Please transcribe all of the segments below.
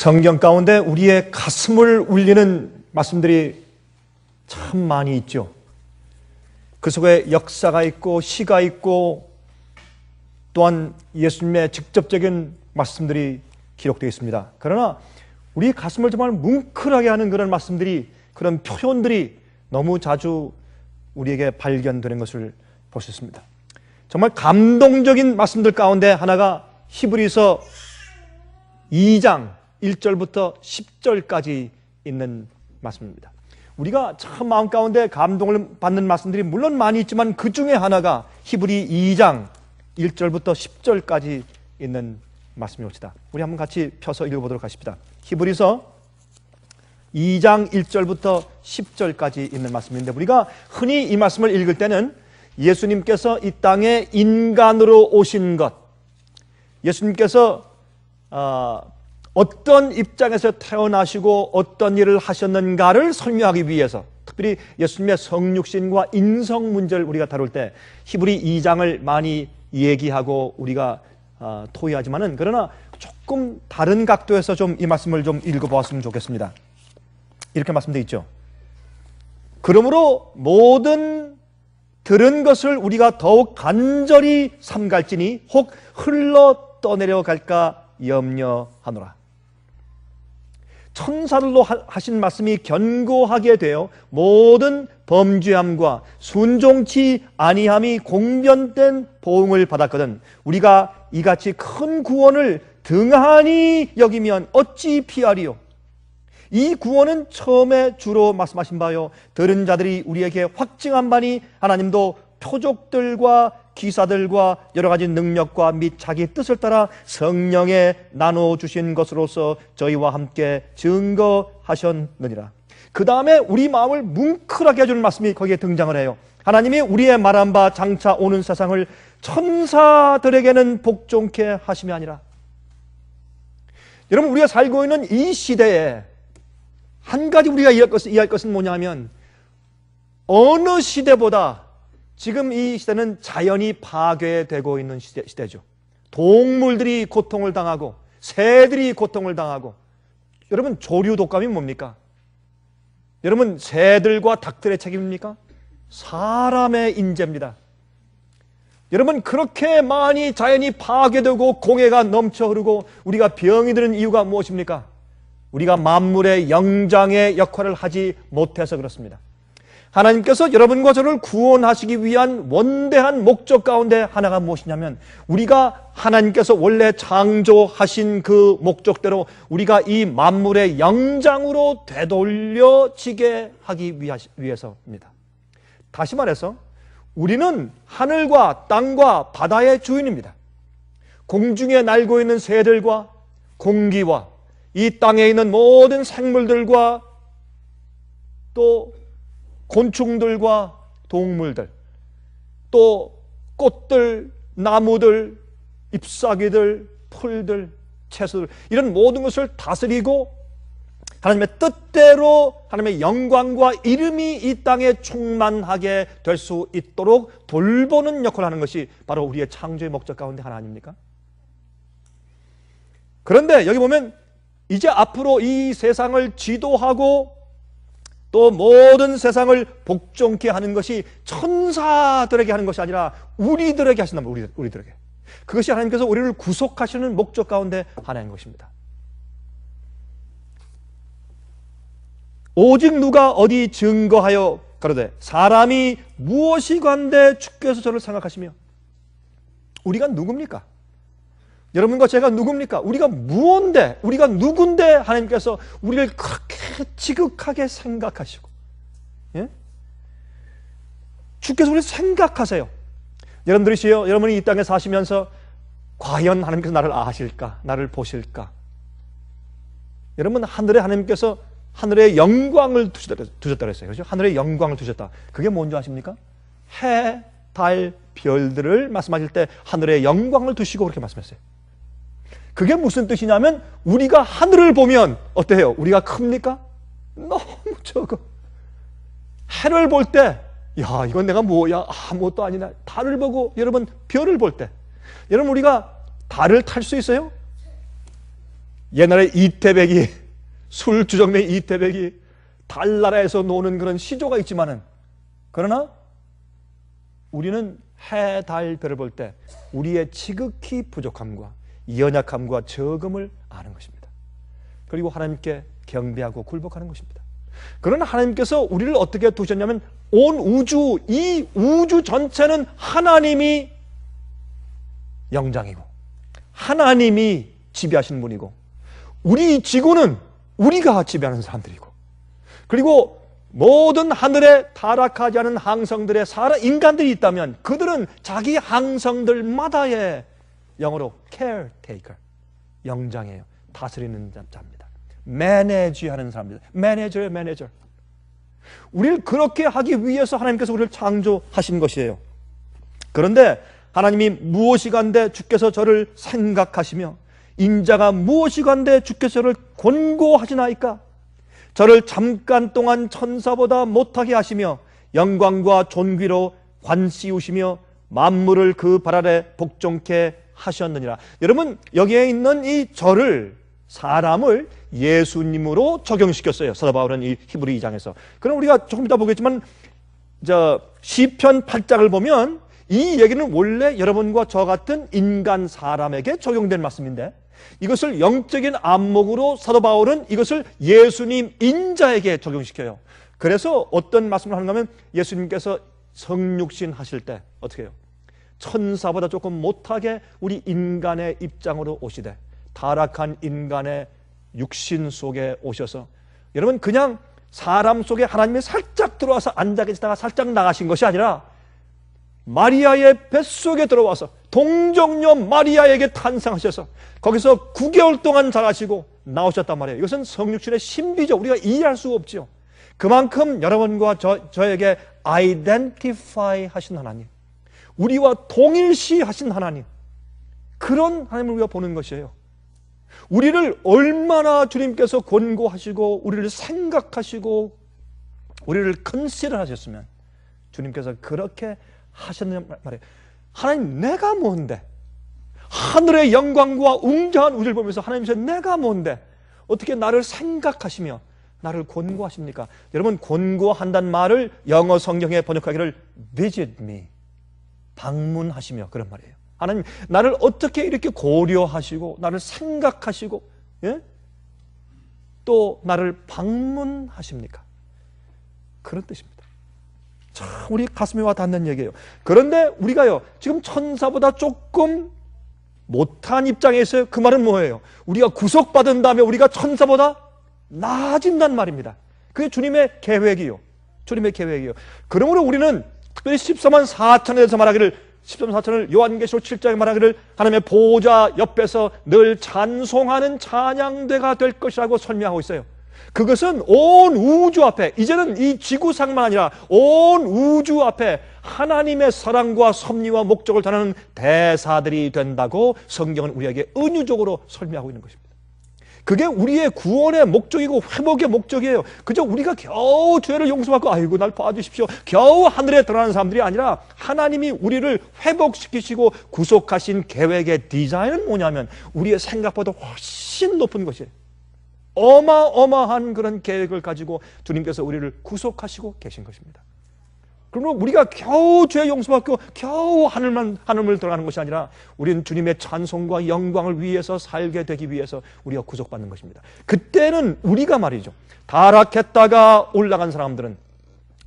성경 가운데 우리의 가슴을 울리는 말씀들이 참 많이 있죠. 그 속에 역사가 있고 시가 있고 또한 예수님의 직접적인 말씀들이 기록되어 있습니다. 그러나 우리 가슴을 정말 뭉클하게 하는 그런 말씀들이, 그런 표현들이 너무 자주 우리에게 발견되는 것을 볼 수 있습니다. 정말 감동적인 말씀들 가운데 하나가 히브리서 2장 1절부터 10절까지 있는 말씀입니다. 우리가 참 마음 가운데 감동을 받는 말씀들이 물론 많이 있지만 그 중에 하나가 히브리 2장 1절부터 10절까지 있는 말씀이옵니다. 우리 한번 같이 펴서 읽어보도록 하십시다. 히브리서 2장 1절부터 10절까지 있는 말씀인데, 우리가 흔히 이 말씀을 읽을 때는 예수님께서 이 땅에 인간으로 오신 것, 예수님께서 어떤 입장에서 태어나시고 어떤 일을 하셨는가를 설명하기 위해서, 특별히 예수님의 성육신과 인성 문제를 우리가 다룰 때 히브리 2장을 많이 얘기하고 우리가 토의하지만은, 그러나 조금 다른 각도에서 좀 이 말씀을 좀 읽어보았으면 좋겠습니다. 이렇게 말씀되어 있죠. 그러므로 모든 들은 것을 우리가 더욱 간절히 삼갈지니 혹 흘러 떠내려 갈까 염려하노라. 천사들로 하신 말씀이 견고하게 되어 모든 범죄함과 순종치 아니함이 공변된 보응을 받았거든 우리가 이같이 큰 구원을 등한히 여기면 어찌 피하리요. 이 구원은 처음에 주로 말씀하신 바요, 들은 자들이 우리에게 확증한 바니 하나님도 표적들과 기사들과 여러 가지 능력과 및 자기 뜻을 따라 성령에 나눠주신 것으로서 저희와 함께 증거하셨느니라. 그 다음에 우리 마음을 뭉클하게 해주는 말씀이 거기에 등장을 해요. 하나님이 우리의 말한 바 장차 오는 세상을 천사들에게는 복종케 하심이 아니라. 여러분, 우리가 살고 있는 이 시대에 한 가지 우리가 이해할 것은 뭐냐 하면, 어느 시대보다 지금 이 시대는 자연이 파괴되고 있는 시대죠. 동물들이 고통을 당하고 새들이 고통을 당하고. 여러분, 조류 독감이 뭡니까? 여러분, 새들과 닭들의 책임입니까? 사람의 인재입니다. 여러분, 그렇게 많이 자연이 파괴되고 공해가 넘쳐 흐르고 우리가 병이 드는 이유가 무엇입니까? 우리가 만물의 영장의 역할을 하지 못해서 그렇습니다. 하나님께서 여러분과 저를 구원하시기 위한 원대한 목적 가운데 하나가 무엇이냐면, 우리가 하나님께서 원래 창조하신 그 목적대로 우리가 이 만물의 영장으로 되돌려지게 하기 위해서입니다. 다시 말해서 우리는 하늘과 땅과 바다의 주인입니다. 공중에 날고 있는 새들과 공기와 이 땅에 있는 모든 생물들과 또 곤충들과 동물들, 또 꽃들, 나무들, 잎사귀들, 풀들, 채소들, 이런 모든 것을 다스리고 하나님의 뜻대로 하나님의 영광과 이름이 이 땅에 충만하게 될 수 있도록 돌보는 역할을 하는 것이 바로 우리의 창조의 목적 가운데 하나 아닙니까? 그런데 여기 보면 이제 앞으로 이 세상을 지도하고 또 모든 세상을 복종케 하는 것이 천사들에게 하는 것이 아니라 우리들에게 하신다면 우리들에게. 그것이 하나님께서 우리를 구속하시는 목적 가운데 하나인 것입니다. 오직 누가 어디 증거하여 가로되 사람이 무엇이 관대 주께서 저를 생각하시며. 우리가 누굽니까? 여러분과 제가 누굽니까? 우리가 무언데, 우리가 누군데 하나님께서 우리를 그렇게 지극하게 생각하시고, 예? 주께서 우리를 생각하세요. 여러분들이시요, 여러분이 이 땅에 사시면서 과연 하나님께서 나를 아실까? 나를 보실까? 여러분, 하늘에 하나님께서 하늘의 영광을 두셨다 그랬어요. 그렇죠? 하늘의 영광을 두셨다. 그게 뭔지 아십니까? 해, 달, 별들을 말씀하실 때 하늘의 영광을 두시고 그렇게 말씀했어요. 그게 무슨 뜻이냐면, 우리가 하늘을 보면 어때요? 우리가 큽니까? 너무 적어. 해를 볼 때, 야, 이건 내가 뭐야? 아무것도 아니네. 달을 보고, 여러분, 별을 볼 때, 여러분, 우리가 달을 탈 수 있어요? 옛날에 이태백이, 술주정뱅이 이태백이 달나라에서 노는 그런 시조가 있지만은, 그러나 우리는 해, 달, 별을 볼 때 우리의 지극히 부족함과 연약함과 적음을 아는 것입니다. 그리고 하나님께 경배하고 굴복하는 것입니다. 그러나 하나님께서 우리를 어떻게 두셨냐면, 온 우주, 이 우주 전체는 하나님이 영장이고 하나님이 지배하시는 분이고, 우리 지구는 우리가 지배하는 사람들이고, 그리고 모든 하늘에 타락하지 않은 항성들의 인간들이 있다면 그들은 자기 항성들마다의 영어로 caretaker, 영장이에요. 다스리는 자입니다. 매니지하는 사람입니다. 매니저. 우리를 그렇게 하기 위해서 하나님께서 우리를 창조하신 것이에요. 그런데 하나님이 무엇이간데 주께서 저를 생각하시며 인자가 무엇이간데 주께서 저를 권고하시나이까? 저를 잠깐 동안 천사보다 못하게 하시며 영광과 존귀로 관씌우시며 만물을 그 발 아래 복종케 하셨느니라. 여러분, 여기에 있는 이 저를, 사람을 예수님으로 적용시켰어요. 사도 바울은 이 히브리 2장에서. 그럼 우리가 조금 이따 보겠지만 시편 8장을 보면 이 얘기는 원래 여러분과 저 같은 인간 사람에게 적용된 말씀인데, 이것을 영적인 안목으로 사도 바울은 이것을 예수님 인자에게 적용시켜요. 그래서 어떤 말씀을 하는가 하면, 예수님께서 성육신 하실 때 어떻게 해요? 천사보다 조금 못하게 우리 인간의 입장으로 오시되, 타락한 인간의 육신 속에 오셔서, 여러분, 그냥 사람 속에 하나님이 살짝 들어와서 앉아 계시다가 살짝 나가신 것이 아니라 마리아의 뱃속에 들어와서 동정녀 마리아에게 탄생하셔서 거기서 9개월 동안 자라시고 나오셨단 말이에요. 이것은 성육신의 신비죠. 우리가 이해할 수가 없죠. 그만큼 여러분과 저에게 아이덴티파이 하신 하나님, 우리와 동일시 하신 하나님, 그런 하나님을 우리가 보는 것이에요. 우리를 얼마나 주님께서 권고하시고 우리를 생각하시고 우리를 컨시더 하셨으면 주님께서 그렇게 하셨느냐 말이에요. 하나님, 내가 뭔데? 하늘의 영광과 웅장한 우주를 보면서 하나님께서 내가 뭔데 어떻게 나를 생각하시며 나를 권고하십니까? 여러분, 권고한다는 말을 영어 성경에 번역하기를 visit me, 방문하시며, 그런 말이에요. 하나님, 나를 어떻게 이렇게 고려하시고 나를 생각하시고, 예? 또 나를 방문하십니까? 그런 뜻입니다. 참 우리 가슴에 와 닿는 얘기예요. 그런데 우리가요, 지금 천사보다 조금 못한 입장에 있어요. 그 말은 뭐예요? 우리가 구속받은 다음에 우리가 천사보다 나아진단 말입니다. 그게 주님의 계획이요. 주님의 계획이요. 그러므로 우리는 특별히 14만 4천에 대해서 말하기를, 14만 4천을 요한계시록 7장에 말하기를 하나님의 보좌 옆에서 늘 찬송하는 찬양대가 될 것이라고 설명하고 있어요. 그것은 온 우주 앞에, 이제는 이 지구상만 아니라 온 우주 앞에 하나님의 사랑과 섭리와 목적을 전하는 대사들이 된다고 성경은 우리에게 은유적으로 설명하고 있는 것입니다. 그게 우리의 구원의 목적이고 회복의 목적이에요. 그저 우리가 겨우 죄를 용서받고 아이고 날 봐주십시오, 겨우 하늘에 들어가는 사람들이 아니라, 하나님이 우리를 회복시키시고 구속하신 계획의 디자인은 뭐냐면 우리의 생각보다 훨씬 높은 것이에요. 어마어마한 그런 계획을 가지고 주님께서 우리를 구속하시고 계신 것입니다. 그러므로 우리가 겨우 죄 용서받고 겨우 하늘을 들어가는 것이 아니라 우리는 주님의 찬송과 영광을 위해서 살게 되기 위해서 우리가 구속받는 것입니다. 그때는 우리가 말이죠, 타락했다가 올라간 사람들은,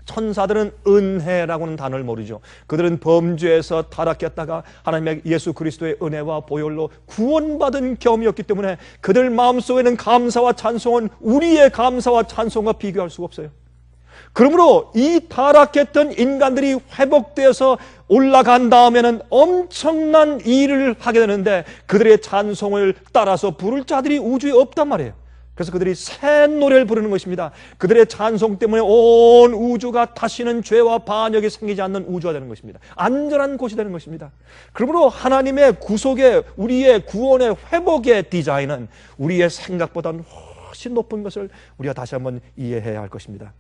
천사들은 은혜라고는 단어를 모르죠. 그들은 범죄에서 타락했다가 하나님의 예수 그리스도의 은혜와 보혈로 구원받은 경험이었기 때문에 그들 마음속에는 감사와 찬송은 우리의 감사와 찬송과 비교할 수가 없어요. 그러므로 이 타락했던 인간들이 회복되어서 올라간 다음에는 엄청난 일을 하게 되는데, 그들의 찬송을 따라서 부를 자들이 우주에 없단 말이에요. 그래서 그들이 새 노래를 부르는 것입니다. 그들의 찬송 때문에 온 우주가 다시는 죄와 반역이 생기지 않는 우주가 되는 것입니다. 안전한 곳이 되는 것입니다. 그러므로 하나님의 구속의, 우리의 구원의 회복의 디자인은 우리의 생각보다는 훨씬 높은 것을 우리가 다시 한번 이해해야 할 것입니다.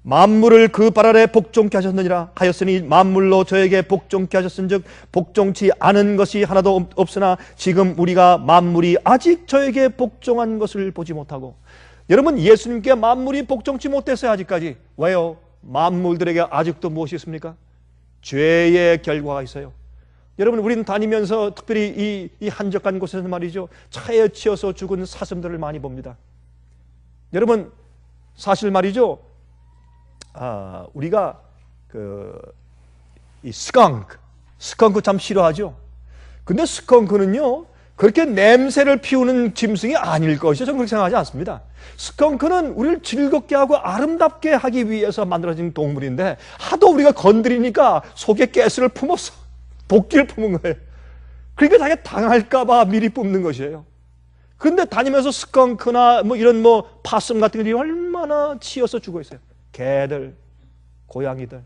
만물을 그 발 아래 복종케 하셨느니라 하였으니 만물로 저에게 복종케 하셨은즉 복종치 않은 것이 하나도 없으나 지금 우리가 만물이 아직 저에게 복종한 것을 보지 못하고. 여러분, 예수님께 만물이 복종치 못했어요. 아직까지. 왜요? 만물들에게 아직도 무엇이 있습니까? 죄의 결과가 있어요. 여러분, 우리는 다니면서 특별히 이 한적한 곳에서 말이죠, 차에 치여서 죽은 사슴들을 많이 봅니다. 여러분, 사실 말이죠, 우리가 이 스컹크 참 싫어하죠. 근데 스컹크는요, 그렇게 냄새를 피우는 짐승이 아닐 것이죠. 저는 그렇게 생각하지 않습니다. 스컹크는 우리를 즐겁게 하고 아름답게 하기 위해서 만들어진 동물인데, 하도 우리가 건드리니까 속에 가스를 품었어. 도끼를 품은 거예요. 그러니까 자기가 당할까봐 미리 뿜는 것이에요. 근데 다니면서 스컹크나 이런 파슴 같은 것들이 얼마나 치여서 죽어 있어요. 개들, 고양이들.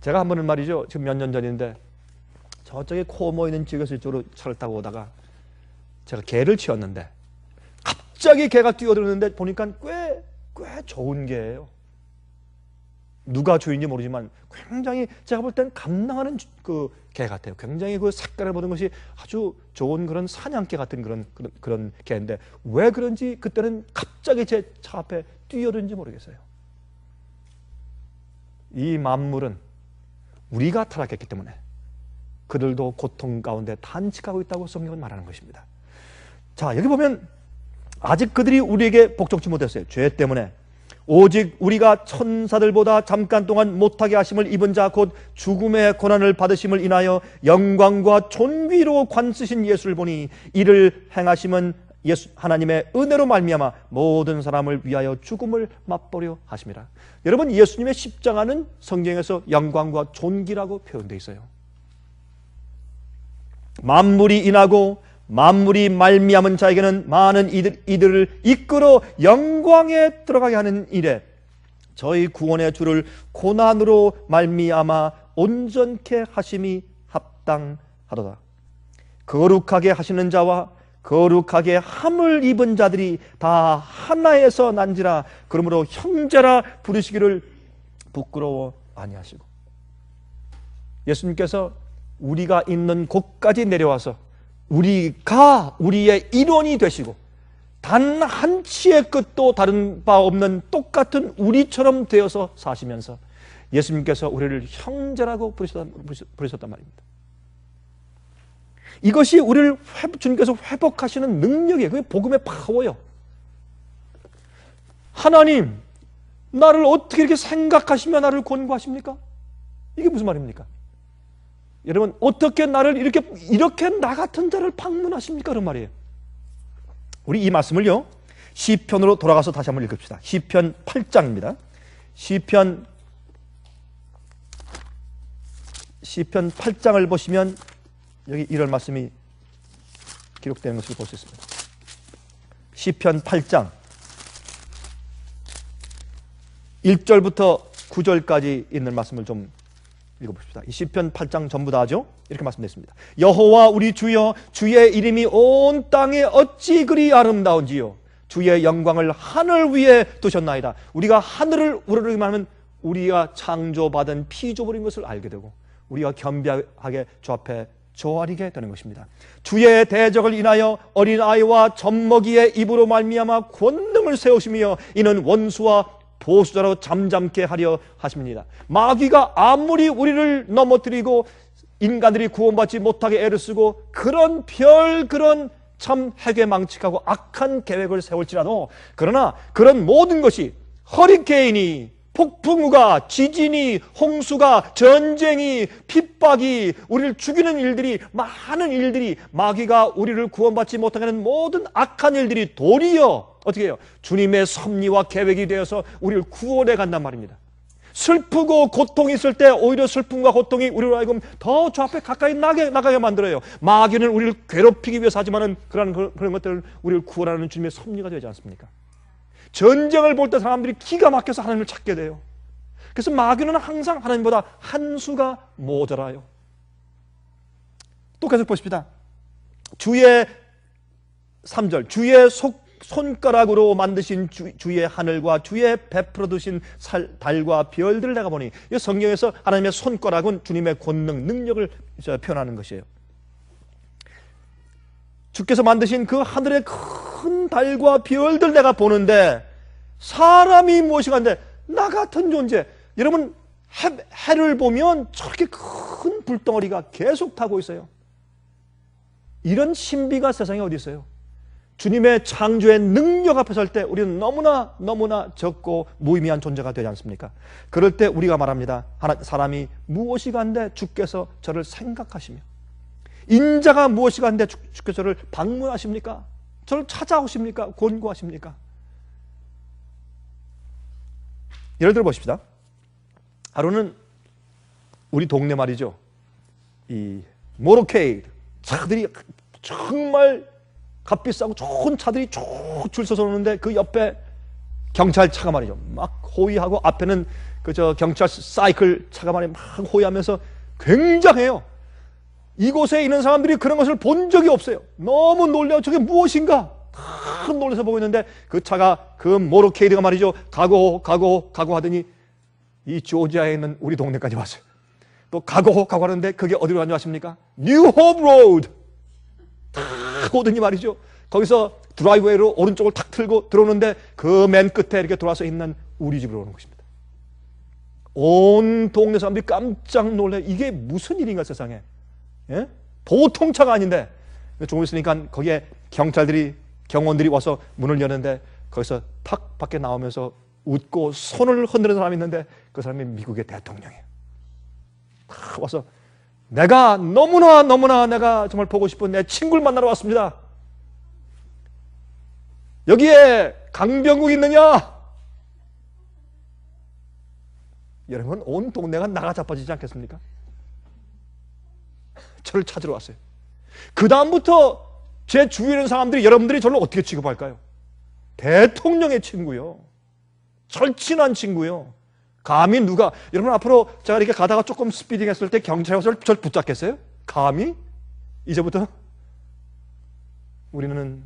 제가 한 번은 말이죠, 지금 몇 년 전인데, 저쪽에 코 모이는 지역에서 이쪽으로 차를 타고 오다가 제가 개를 치웠는데 갑자기 개가 뛰어들었는데 보니까 꽤 좋은 개예요. 누가 주인인지 모르지만 굉장히 제가 볼 땐 감당하는 그 개 같아요. 굉장히 그 색깔을 보는 것이 아주 좋은 그런 사냥개 같은 그런 개인데 왜 그런지 그때는 갑자기 제 차 앞에 뛰어든지 모르겠어요. 이 만물은 우리가 타락했기 때문에 그들도 고통 가운데 단식하고 있다고 성경은 말하는 것입니다. 자, 여기 보면 아직 그들이 우리에게 복종치 못했어요. 죄 때문에. 오직 우리가 천사들보다 잠깐 동안 못하게 하심을 입은 자 곧 죽음의 고난을 받으심을 인하여 영광과 존귀로 관쓰신 예수를 보니 이를 행하심은 예수 하나님의 은혜로 말미암아 모든 사람을 위하여 죽음을 맛보려 하심이라. 여러분, 예수님의 십자가는 성경에서 영광과 존귀라고 표현되어 있어요. 만물이 인하고 만물이 말미암은 자에게는 많은 이들을 이끌어 영광에 들어가게 하는 일에 저희 구원의 주를 고난으로 말미암아 온전케 하심이 합당하도다. 거룩하게 하시는 자와 거룩하게 함을 입은 자들이 다 하나에서 난지라. 그러므로 형제라 부르시기를 부끄러워 아니하시고. 예수님께서 우리가 있는 곳까지 내려와서 우리가 우리의 일원이 되시고 단 한 치의 끝도 다른 바 없는 똑같은 우리처럼 되어서 사시면서 예수님께서 우리를 형제라고 부르셨단 말입니다. 이것이 우리를 주님께서 회복하시는 능력이에요. 그게 복음의 파워예요. 하나님, 나를 어떻게 이렇게 생각하시며 나를 권고하십니까? 이게 무슨 말입니까? 여러분, 어떻게 나를 이렇게 나 같은 자를 방문하십니까? 그런 말이에요. 우리 이 말씀을요, 시편으로 돌아가서 다시 한번 읽읍시다. 시편 8장입니다. 시편 8장을 보시면 여기 이런 말씀이 기록되는 것을 볼 수 있습니다. 시편 8장 1절부터 9절까지 있는 말씀을 좀 읽어봅시다. 이 시편 8장 전부 다죠? 이렇게 말씀됐습니다. 여호와 우리 주여, 주의 이름이 온 땅에 어찌 그리 아름다운지요. 주의 영광을 하늘 위에 두셨나이다. 우리가 하늘을 우러르기만 하면 우리가 창조받은 피조물인 것을 알게 되고 우리가 겸비하게 주 앞에 조아리게 되는 것입니다. 주의 대적을 인하여 어린아이와 젖먹이의 입으로 말미암아 권능을 세우시며 이는 원수와 보수자로 잠잠케 하려 하십니다. 마귀가 아무리 우리를 넘어뜨리고 인간들이 구원받지 못하게 애를 쓰고 그런 참 해괴망측하고 악한 계획을 세울지라도, 그러나 그런 모든 것이 허리케인이, 폭풍우가, 지진이, 홍수가, 전쟁이, 핍박이, 우리를 죽이는 일들이, 많은 일들이, 마귀가 우리를 구원받지 못하게 하는 모든 악한 일들이 도리어 어떻게 해요? 주님의 섭리와 계획이 되어서 우리를 구원해 간단 말입니다. 슬프고 고통이 있을 때 오히려 슬픔과 고통이 우리로 하여금 더 주 앞에 가까이 나가게 만들어요. 마귀는 우리를 괴롭히기 위해서 하지만은 그런 것들을 우리를 구원하는 주님의 섭리가 되지 않습니까? 전쟁을 볼 때 사람들이 기가 막혀서 하나님을 찾게 돼요. 그래서 마귀는 항상 하나님보다 한 수가 모자라요. 또 계속 보십시다. 주의 3절, 주의 손가락으로 만드신 주의 하늘과 주의 베풀어 두신 달과 별들을 내가 보니, 이 성경에서 하나님의 손가락은 주님의 권능, 능력을 표현하는 것이에요. 주께서 만드신 그 하늘의 큰 달과 별들 내가 보는데, 사람이 무엇인가인데 나 같은 존재, 여러분 해를 보면 저렇게 큰 불덩어리가 계속 타고 있어요. 이런 신비가 세상에 어디 있어요? 주님의 창조의 능력 앞에 설 때 우리는 너무나 적고 무의미한 존재가 되지 않습니까? 그럴 때 우리가 말합니다. 사람이 무엇이간데 주께서 저를 생각하시며, 인자가 무엇이간데 주께서 저를 방문하십니까? 저를 찾아오십니까? 권고하십니까? 예를 들어 보십시다. 하루는 우리 동네 말이죠, 이 모터케이드 차들이 정말 값비싸고 좋은 차들이 쭉 줄 서서 오는데, 그 옆에 경찰차가 말이죠, 막 호위하고, 앞에는 그저 경찰 사이클 차가 말이죠, 막 호위하면서 굉장해요. 이곳에 있는 사람들이 그런 것을 본 적이 없어요. 너무 놀라요. 저게 무엇인가? 다 놀라서 보고 있는데, 그 차가, 그 모터케이드가 말이죠, 가고 하더니 이 조지아에 있는 우리 동네까지 왔어요. 또 가고 하는데 그게 어디로 간줄 아십니까? 뉴홉 로드 탁 오더니 말이죠, 거기서 드라이브웨이로 오른쪽을 탁 틀고 들어오는데 그 맨 끝에 이렇게 돌아서 있는 우리 집으로 오는 것입니다. 온 동네 사람들이 깜짝 놀래. 이게 무슨 일인가 세상에. 예? 보통 차가 아닌데. 조금 있으니까 거기에 경원들이 와서 문을 여는데, 거기서 탁 밖에 나오면서 웃고 손을 흔드는 사람이 있는데, 그 사람이 미국의 대통령이에요. 탁 와서, 내가 너무나 내가 정말 보고 싶은 내 친구를 만나러 왔습니다. 여기에 강병국 있느냐? 여러분, 온 동네가 나가 자빠지지 않겠습니까? 저를 찾으러 왔어요. 그 다음부터 제 주위에 있는 사람들이, 여러분들이 저를 어떻게 취급할까요? 대통령의 친구요, 절친한 친구요. 감히 누가, 여러분 앞으로 제가 이렇게 가다가 조금 스피딩 했을 때 경찰이 와서 저를 붙잡겠어요? 감히? 이제부터 우리는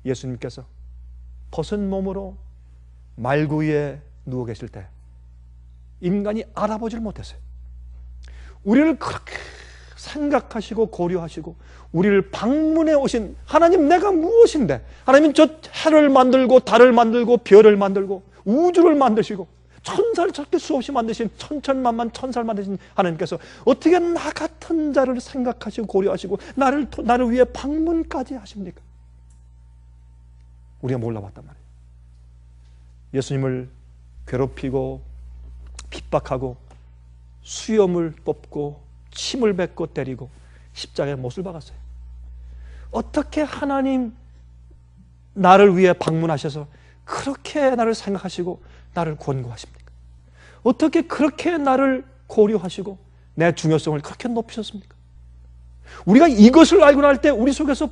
예수님께서 벗은 몸으로 말구 위에 누워 계실 때 인간이 알아보지를 못했어요. 우리를 그렇게 생각하시고 고려하시고 우리를 방문해 오신 하나님, 내가 무엇인데? 하나님, 저 해를 만들고 달을 만들고 별을 만들고 우주를 만드시고 천사를 저렇게 수없이 만드신, 천천만만 천사를 만드신 하나님께서 어떻게 나 같은 자를 생각하시고 고려하시고 나를 위해 방문까지 하십니까? 우리가 몰라봤단 말이에요. 예수님을 괴롭히고 핍박하고 수염을 뽑고 침을 뱉고 때리고 십자가에 못을 박았어요. 어떻게 하나님 나를 위해 방문하셔서 그렇게 나를 생각하시고 나를 권고하십니까? 어떻게 그렇게 나를 고려하시고 내 중요성을 그렇게 높이셨습니까? 우리가 이것을 알고 날 때 우리 속에서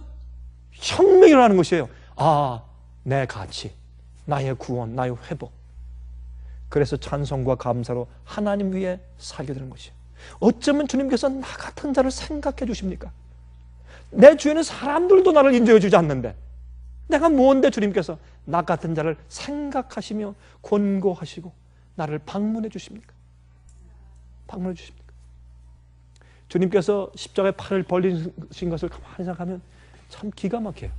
혁명이 일어나는 것이에요. 아, 내 가치, 나의 구원, 나의 회복. 그래서 찬송과 감사로 하나님 위에 살게 되는 것이에요. 어쩌면 주님께서 나 같은 자를 생각해 주십니까? 내 주위에는 사람들도 나를 인정해 주지 않는데 내가 무언데 주님께서 나 같은 자를 생각하시며 권고하시고 나를 방문해 주십니까? 방문해 주십니까? 주님께서 십자가에 팔을 벌리신 것을 가만히 생각하면 참 기가 막혀요.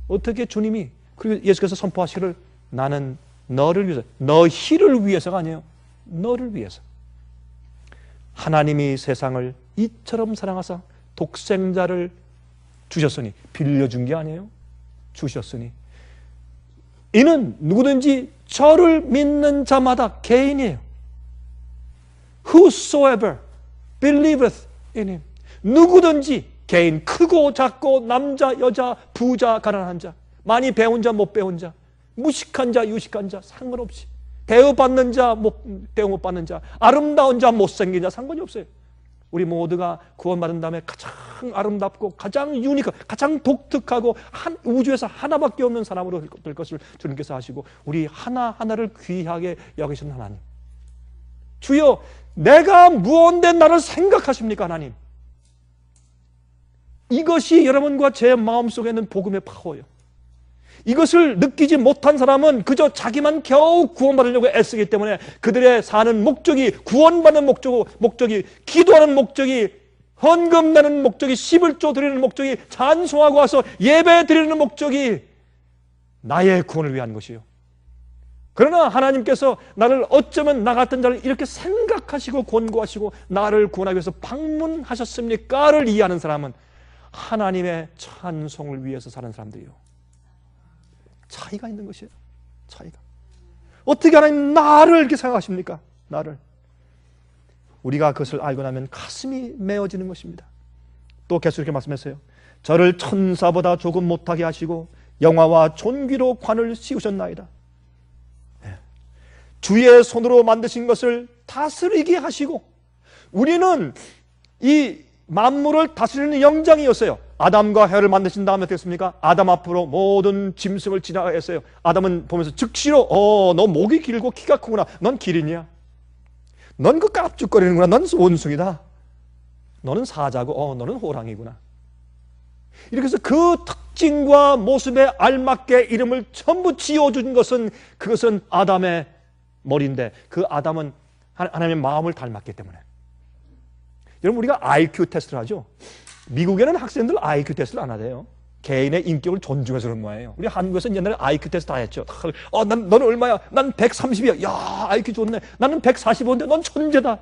어떻게 주님이, 그리고 예수께서 선포하시기를 나는 너를 위해서, 너희를 위해서가 아니에요. 너를 위해서. 하나님이 세상을 이처럼 사랑하사 독생자를 주셨으니, 빌려준 게 아니에요. 주셨으니 이는 누구든지 저를 믿는 자마다 개인이에요. Whosoever believeth in him. 누구든지 개인, 크고 작고 남자 여자 부자 가난한 자, 많이 배운 자 못 배운 자, 무식한 자 유식한 자 상관없이, 대우받는 자 대우 못 받는 자, 아름다운 자 못생긴 자 상관이 없어요. 우리 모두가 구원받은 다음에 가장 아름답고 가장 유니크, 가장 독특하고 우주에서 하나밖에 없는 사람으로 될 것을 주님께서 하시고 우리 하나하나를 귀하게 여기신 하나님. 주여, 내가 무언데 나를 생각하십니까 하나님? 이것이 여러분과 제 마음속에 있는 복음의 파워예요. 이것을 느끼지 못한 사람은 그저 자기만 겨우 구원받으려고 애쓰기 때문에 그들의 사는 목적이, 구원받는 목적이, 기도하는 목적이, 헌금 내는 목적이, 11조 드리는 목적이, 찬송하고 와서 예배 드리는 목적이 나의 구원을 위한 것이요. 그러나 하나님께서 나를 어쩌면 나 같은 자를 이렇게 생각하시고 권고하시고 나를 구원하기 위해서 방문하셨습니까를 이해하는 사람은 하나님의 찬송을 위해서 사는 사람들이요. 차이가 있는 것이에요. 차이가. 어떻게 하나님 나를 이렇게 생각하십니까? 나를. 우리가 그것을 알고 나면 가슴이 메어지는 것입니다. 또 계속 이렇게 말씀했어요. 저를 천사보다 조금 못하게 하시고 영화와 존귀로 관을 씌우셨나이다. 주의 손으로 만드신 것을 다스리게 하시고, 우리는 이 만물을 다스리는 영장이었어요. 아담과 해를 만드신 다음에 어땠습니까? 아담 앞으로 모든 짐승을 지나가했어요. 아담은 보면서 즉시로 너 목이 길고 키가 크구나. 넌 기린이야. 넌 그 깝죽거리는구나. 넌 원숭이다. 너는 사자고 너는 호랑이구나. 이렇게 해서 그 특징과 모습에 알맞게 이름을 전부 지어준 것은, 그것은 아담의 머리인데, 그 아담은 하나님의 마음을 닮았기 때문에. 여러분, 우리가 IQ 테스트를 하죠. 미국에는 학생들 IQ 테스트를 안 하대요. 개인의 인격을 존중해서 그런 거예요. 우리 한국에서는 옛날에 IQ 테스트 다 했죠. 너는 얼마야? 난 130이야. 야, IQ 좋네. 나는 145인데 넌 천재다.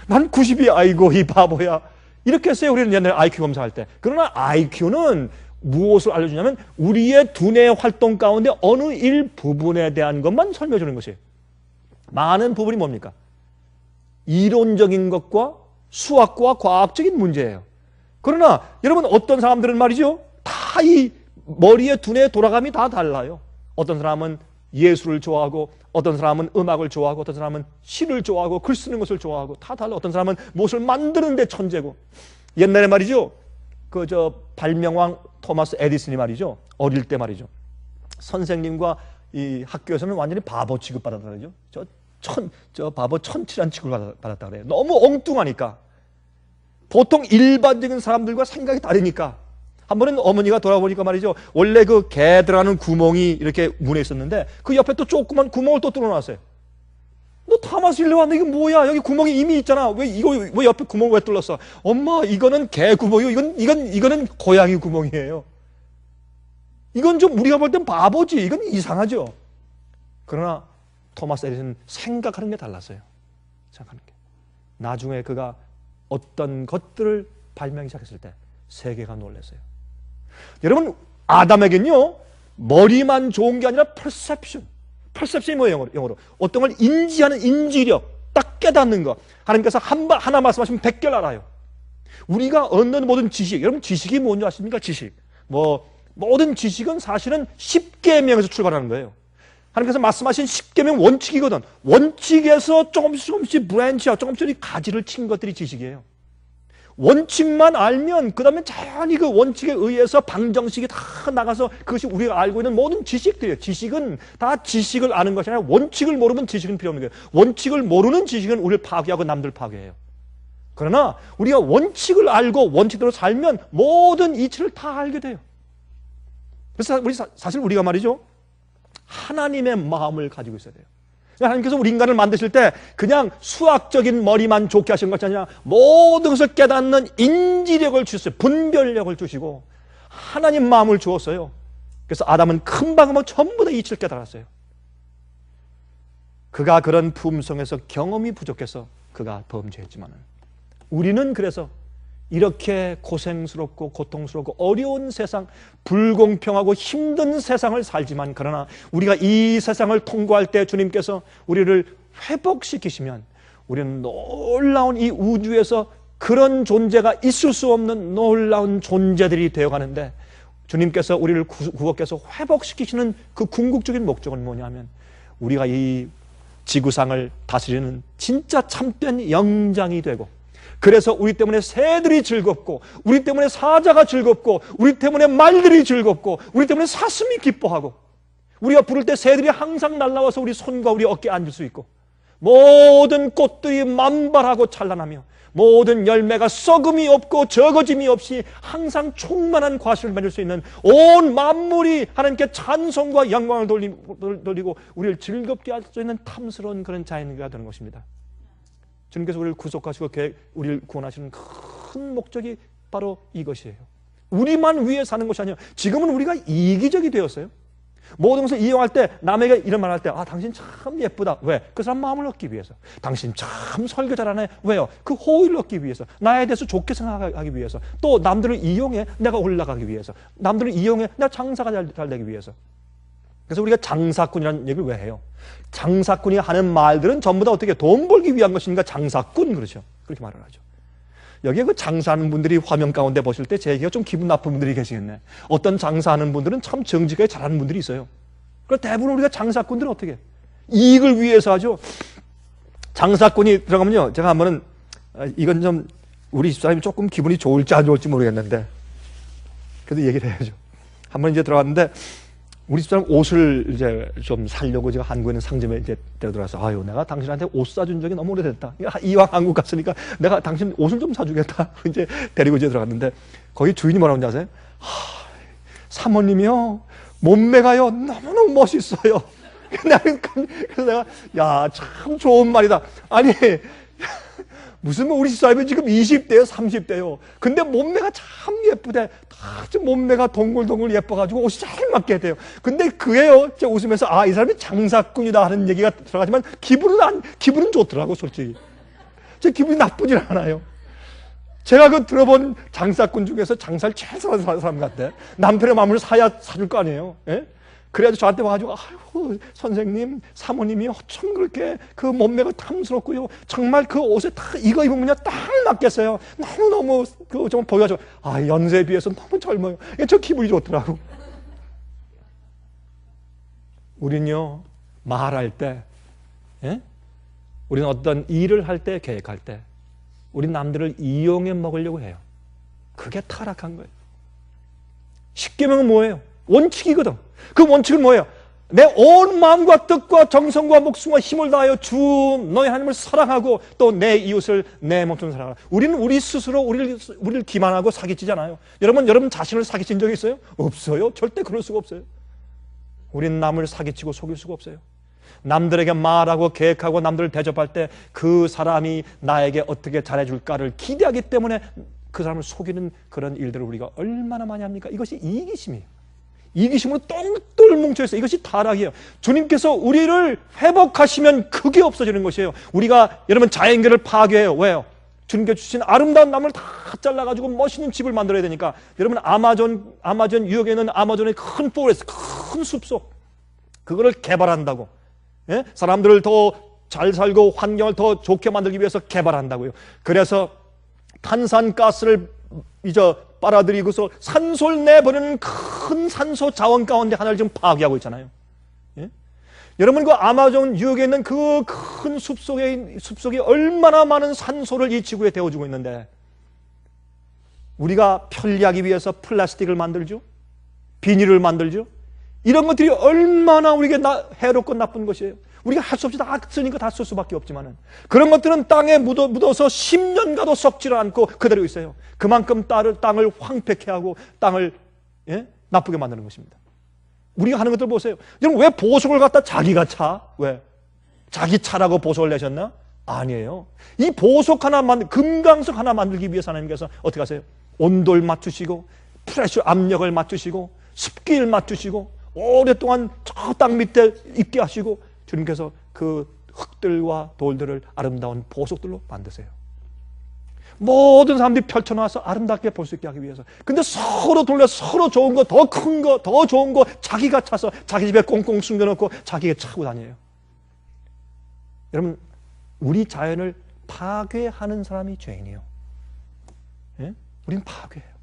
난 90이야. 아이고, 이 바보야. 이렇게 했어요. 우리는 옛날에 IQ 검사할 때. 그러나 IQ는 무엇을 알려주냐면 우리의 두뇌 활동 가운데 어느 일부분에 대한 것만 설명해 주는 것이에요. 많은 부분이 뭡니까? 이론적인 것과 수학과 과학적인 문제예요. 그러나 여러분, 어떤 사람들은 말이죠, 다 이 머리의 두뇌의 돌아감이 다 달라요. 어떤 사람은 예술을 좋아하고, 어떤 사람은 음악을 좋아하고, 어떤 사람은 시를 좋아하고, 글 쓰는 것을 좋아하고, 다 달라. 어떤 사람은 무엇을 만드는 데 천재고. 옛날에 말이죠, 발명왕 토마스 에디슨이 말이죠, 어릴 때 말이죠, 선생님과 이 학교에서는 완전히 바보 취급받았다 그러죠. 저 바보 천치란 취급을 받았다 그래요. 너무 엉뚱하니까. 보통 일반적인 사람들과 생각이 다르니까. 한 번은 어머니가 돌아보니까 말이죠, 원래 그 개 들어가는 구멍이 이렇게 문에 있었는데 그 옆에 또 조그만 구멍을 또 뚫어놨어요. 너 토마스 일로 왔네. 이게 뭐야? 여기 구멍이 이미 있잖아. 왜 옆에 구멍을 왜 뚫었어? 엄마, 이거는 개 구멍이고 이거는 고양이 구멍이에요. 이건 좀 우리가 볼 땐 바보지. 이건 이상하죠. 그러나 토마스 에디슨은 생각하는 게 달랐어요. 생각하는 게. 나중에 그가 어떤 것들을 발명하기 시작했을 때 세계가 놀랐어요. 여러분, 아담에겐요, 머리만 좋은 게 아니라 perception이 뭐예요? 영어로 어떤 걸 인지하는 인지력, 딱 깨닫는 거. 하나님께서 하나 말씀하시면 100개를 알아요. 우리가 얻는 모든 지식, 여러분 지식이 뭔지 아십니까? 지식. 모든 지식은 사실은 10계명에서 출발하는 거예요. 하나님께서 말씀하신 10계명 원칙이거든. 원칙에서 조금씩 브랜치하고 조금씩 가지를 친 것들이 지식이에요. 원칙만 알면 그 다음에 자연히 그 원칙에 의해서 방정식이 다 나가서 그것이 우리가 알고 있는 모든 지식들이에요. 지식은 다 지식을 아는 것이 아니라 원칙을 모르면 지식은 필요 없는 거예요. 원칙을 모르는 지식은 우리를 파괴하고 남들 파괴해요. 그러나 우리가 원칙을 알고 원칙대로 살면 모든 이치를 다 알게 돼요. 그래서 사실 우리가 말이죠, 하나님의 마음을 가지고 있어야 돼요. 하나님께서 우리 인간을 만드실 때 그냥 수학적인 머리만 좋게 하신 것이 아니라 모든 것을 깨닫는 인지력을 주셨어요. 분별력을 주시고 하나님 마음을 주었어요. 그래서 아담은 금방금방 전부 다 이치를 깨달았어요. 그가 그런 품성에서 경험이 부족해서 그가 범죄했지만은, 우리는 그래서 이렇게 고생스럽고 고통스럽고 어려운 세상, 불공평하고 힘든 세상을 살지만, 그러나 우리가 이 세상을 통과할 때 주님께서 우리를 회복시키시면 우리는 놀라운 이 우주에서 그런 존재가 있을 수 없는 놀라운 존재들이 되어가는데, 주님께서 우리를 구원께서 회복시키시는 그 궁극적인 목적은 뭐냐면, 우리가 이 지구상을 다스리는 진짜 참된 영장이 되고, 그래서 우리 때문에 새들이 즐겁고, 우리 때문에 사자가 즐겁고, 우리 때문에 말들이 즐겁고, 우리 때문에 사슴이 기뻐하고, 우리가 부를 때 새들이 항상 날아와서 우리 손과 우리 어깨에 앉을 수 있고, 모든 꽃들이 만발하고 찬란하며, 모든 열매가 썩음이 없고 적어짐이 없이 항상 충만한 과실을 맺을 수 있는 온 만물이 하나님께 찬송과 영광을 돌리고 우리를 즐겁게 할 수 있는 탐스러운 그런 자연인가 되는 것입니다. 주님께서 우리를 구속하시고 우리를 구원하시는 큰 목적이 바로 이것이에요. 우리만 위해 사는 것이 아니에요. 지금은 우리가 이기적이 되었어요. 모든 것을 이용할 때 남에게 이런 말 할 때 당신 참 예쁘다. 왜? 그 사람 마음을 얻기 위해서. 당신 참 설교 잘하네. 왜요? 그 호의를 얻기 위해서. 나에 대해서 좋게 생각하기 위해서. 또 남들을 이용해 내가 올라가기 위해서. 남들을 이용해 내가 장사가 잘 되기 위해서. 그래서 우리가 장사꾼이라는 얘기를 왜 해요? 장사꾼이 하는 말들은 전부 다 어떻게 돈 벌기 위한 것이니까 장사꾼 그렇죠. 그렇게 말을 하죠. 여기에 그 장사하는 분들이 화면 가운데 보실 때 제 얘기가 좀 기분 나쁜 분들이 계시겠네. 어떤 장사하는 분들은 참 정직하게 잘하는 분들이 있어요. 그럼 대부분 우리가 장사꾼들은 어떻게 해요? 이익을 위해서 하죠. 장사꾼이 들어가면요. 제가 한번은 이건 좀 우리 집사람이 조금 기분이 좋을지 안 좋을지 모르겠는데 그래도 얘기를 해야죠. 한번 이제 들어갔는데 우리 집사람 옷을 이제 좀 사려고 제가 한국에 있는 상점에 이제 들어가서 내가 당신한테 옷 사준 적이 너무 오래됐다. 이왕 한국 갔으니까 내가 당신 옷을 좀 사주겠다. 이제 데리고 이제 들어갔는데 거기 주인이 뭐라고 하는지 아세요? 사모님이요 몸매가요 너무너무 멋있어요. 그래서 내가 야 참 좋은 말이다. 아니 무슨 우리 집사람이 지금 20대요 30대요. 근데 몸매가 참 예쁘대. 다 몸매가 동글동글 예뻐가지고 옷이 잘 맞게 돼요. 근데 그게요 제가 웃으면서 이 사람이 장사꾼이다 하는 얘기가 들어가지만 기분은 좋더라고 솔직히. 제 기분이 나쁘진 않아요. 제가 그 들어본 장사꾼 중에서 장사를 제일 잘하는 사람 같아. 남편의 마음을 사줄 거 아니에요. 예? 그래가지고 저한테 와가지고 아이고 선생님 사모님이 어쩜 그렇게 그 몸매가 탐스럽고요 정말 그 옷에 다 이거 입으면 딱 맞겠어요. 너무너무 좀 보여가지고 연세에 비해서 너무 젊어요. 저 기분이 좋더라고. 우린요 말할 때 우리는 어떤 일을 할 때 계획할 때 우린 남들을 이용해 먹으려고 해요. 그게 타락한 거예요. 십계명은 뭐예요? 원칙이거든. 그 원칙은 뭐예요? 내 온 마음과 뜻과 정성과 목숨과 힘을 다하여 주 너희 하나님을 사랑하고 또 내 이웃을 내 몸처럼 사랑하라. 우리는 우리 스스로 우리를 기만하고 사기치잖아요. 여러분 자신을 사기친 적이 있어요? 없어요. 절대 그럴 수가 없어요. 우리는 남을 사기치고 속일 수가 없어요. 남들에게 말하고 계획하고 남들을 대접할 때 그 사람이 나에게 어떻게 잘해줄까를 기대하기 때문에 그 사람을 속이는 그런 일들을 우리가 얼마나 많이 합니까? 이것이 이기심이에요. 이기심으로 똘똘 뭉쳐있어요. 이것이 타락이에요. 주님께서 우리를 회복하시면 그게 없어지는 것이에요. 우리가 여러분 자연계를 파괴해요. 왜요? 주님께서 주신 아름다운 나무를 다 잘라가지고 멋있는 집을 만들어야 되니까. 여러분 아마존 유역에 있는 아마존의 큰 포레스트, 큰 숲속 그거를 개발한다고. 예? 사람들을 더 잘 살고 환경을 더 좋게 만들기 위해서 개발한다고요. 그래서 탄산가스를 빨아들이고서 산소를 내버리는 큰 산소 자원 가운데 하나를 지금 파괴하고 있잖아요. 예? 여러분 그 아마존 유역에 있는 그 큰 숲속에 얼마나 많은 산소를 이 지구에 데워주고 있는데 우리가 편리하기 위해서 플라스틱을 만들죠. 비닐을 만들죠. 이런 것들이 얼마나 우리에게 해롭고 나쁜 것이에요. 우리가 할 수 없이 다 쓰니까 다 쓸 수밖에 없지만은 그런 것들은 땅에 묻어서 10년 가도 썩지를 않고 그대로 있어요. 그만큼 땅을 황폐케 하고 땅을 나쁘게 만드는 것입니다. 우리가 하는 것들 보세요. 여러분 왜 보석을 갖다 자기가 차? 왜? 자기 차라고 보석을 내셨나? 아니에요. 이 보석 하나 금강석 하나 만들기 위해서 하나님께서 어떻게 하세요? 온도를 맞추시고 프레셔 압력을 맞추시고 습기를 맞추시고 오랫동안 저 땅 밑에 있게 하시고 주님께서 그 흙들과 돌들을 아름다운 보석들로 만드세요. 모든 사람들이 펼쳐놔서 아름답게 볼 수 있게 하기 위해서. 근데 서로 돌려서 서로 좋은 거, 더 큰 거, 더 좋은 거 자기가 차서 자기 집에 꽁꽁 숨겨놓고 자기가 차고 다녀요. 여러분 우리 자연을 파괴하는 사람이 죄인이에요. 예? 우린 파괴해요.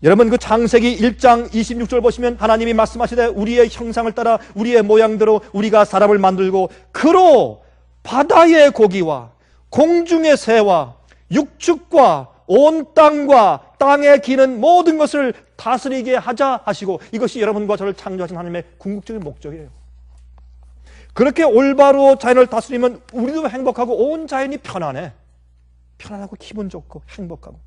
여러분 그 창세기 1장 26절 보시면 하나님이 말씀하시되 우리의 형상을 따라 우리의 모양대로 우리가 사람을 만들고 그로 바다의 고기와 공중의 새와 육축과 온 땅과 땅에 기는 모든 것을 다스리게 하자 하시고 이것이 여러분과 저를 창조하신 하나님의 궁극적인 목적이에요. 그렇게 올바로 자연을 다스리면 우리도 행복하고 온 자연이 편안해. 편안하고 기분 좋고 행복하고.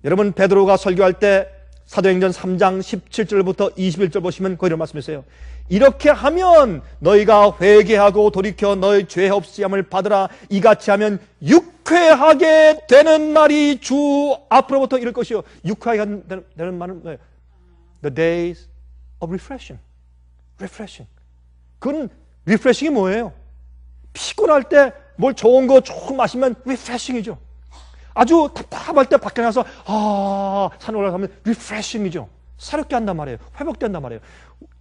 여러분, 베드로가 설교할 때 사도행전 3장 17절부터 21절 보시면 거기 이런 말씀이 있어요. 이렇게 하면 너희가 회개하고 돌이켜 너희 죄 없이 함을 받으라. 이같이 하면 유쾌하게 되는 날이 주 앞으로부터 이럴 것이요. 유쾌하게 되는 말은 뭐예요? The days of refreshing. refreshing. 그건 refreshing이 뭐예요? 피곤할 때 뭘 좋은 거 조금 마시면 refreshing이죠. 아주 답답할 때 밖에 나가서 산 올라가면 refreshing이죠. 새롭게 한단 말이에요. 회복된단 말이에요.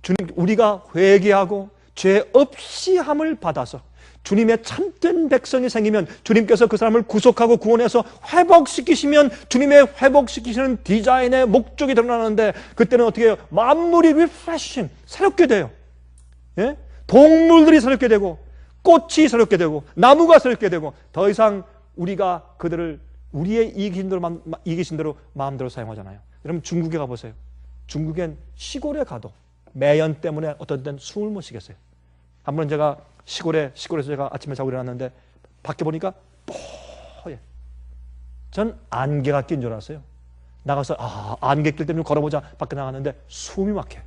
주님, 우리가 회개하고 죄 없이 함을 받아서 주님의 참된 백성이 생기면 주님께서 그 사람을 구속하고 구원해서 회복시키시면 주님의 회복시키시는 디자인의 목적이 드러나는데 그때는 어떻게 해요? 만물이 refreshing, 새롭게 돼요. 예? 동물들이 새롭게 되고 꽃이 새롭게 되고 나무가 새롭게 되고 더 이상 우리가 그들을 우리의 이기신 대로 마음대로 사용하잖아요. 여러분, 중국에 가보세요. 중국엔 시골에 가도 매연 때문에 어떤 때는 숨을 못 쉬겠어요. 한번 제가 시골에서 제가 아침에 자고 일어났는데 밖에 보니까 뽀얘. 전 안개가 낀 줄 알았어요. 나가서 안개 낄 때문에 걸어보자 밖에 나갔는데 숨이 막혀요.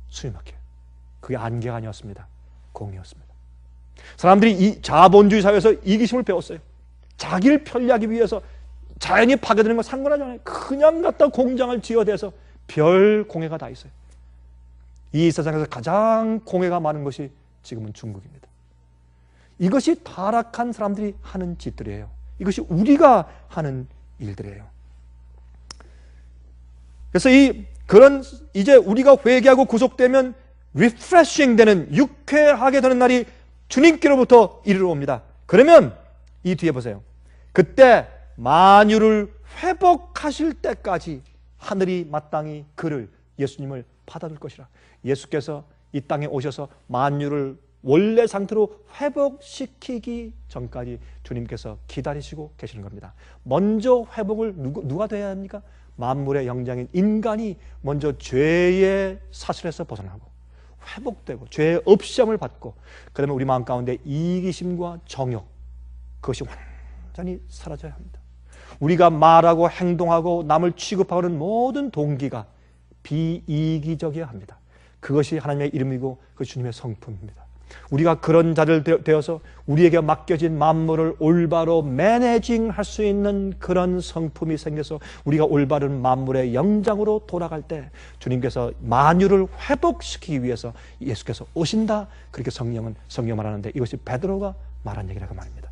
숨이 막혀요. 그게 안개가 아니었습니다. 공이었습니다. 사람들이 이 자본주의 사회에서 이기심을 배웠어요. 자기를 편리하기 위해서 자연이 파괴되는 거 상관하지 않아요. 그냥 갖다 공장을 지어대서 별 공해가 다 있어요. 이 세상에서 가장 공해가 많은 것이 지금은 중국입니다. 이것이 타락한 사람들이 하는 짓들이에요. 이것이 우리가 하는 일들이에요. 그래서 이제 우리가 회개하고 구속되면 리프레싱 되는, 유쾌하게 되는 날이 주님께로부터 이르러 옵니다. 그러면 이 뒤에 보세요. 그때 만유를 회복하실 때까지 하늘이 마땅히 그를, 예수님을 받아줄 것이라. 예수께서 이 땅에 오셔서 만유를 원래 상태로 회복시키기 전까지 주님께서 기다리시고 계시는 겁니다. 먼저 회복을 누가 돼야 합니까? 만물의 영장인 인간이 먼저 죄의 사슬에서 벗어나고 회복되고 죄 없이 함을 받고, 그러면 우리 마음 가운데 이기심과 정욕, 그것이 완전히 사라져야 합니다. 우리가 말하고 행동하고 남을 취급하는 모든 동기가 비이기적이어야 합니다. 그것이 하나님의 이름이고 그것이 주님의 성품입니다. 우리가 그런 자들 되어서 우리에게 맡겨진 만물을 올바로 매니징할 수 있는 그런 성품이 생겨서 우리가 올바른 만물의 영장으로 돌아갈 때 주님께서 만유를 회복시키기 위해서 예수께서 오신다. 그렇게 성경 말하는데 이것이 베드로가 말한 얘기라고 말입니다.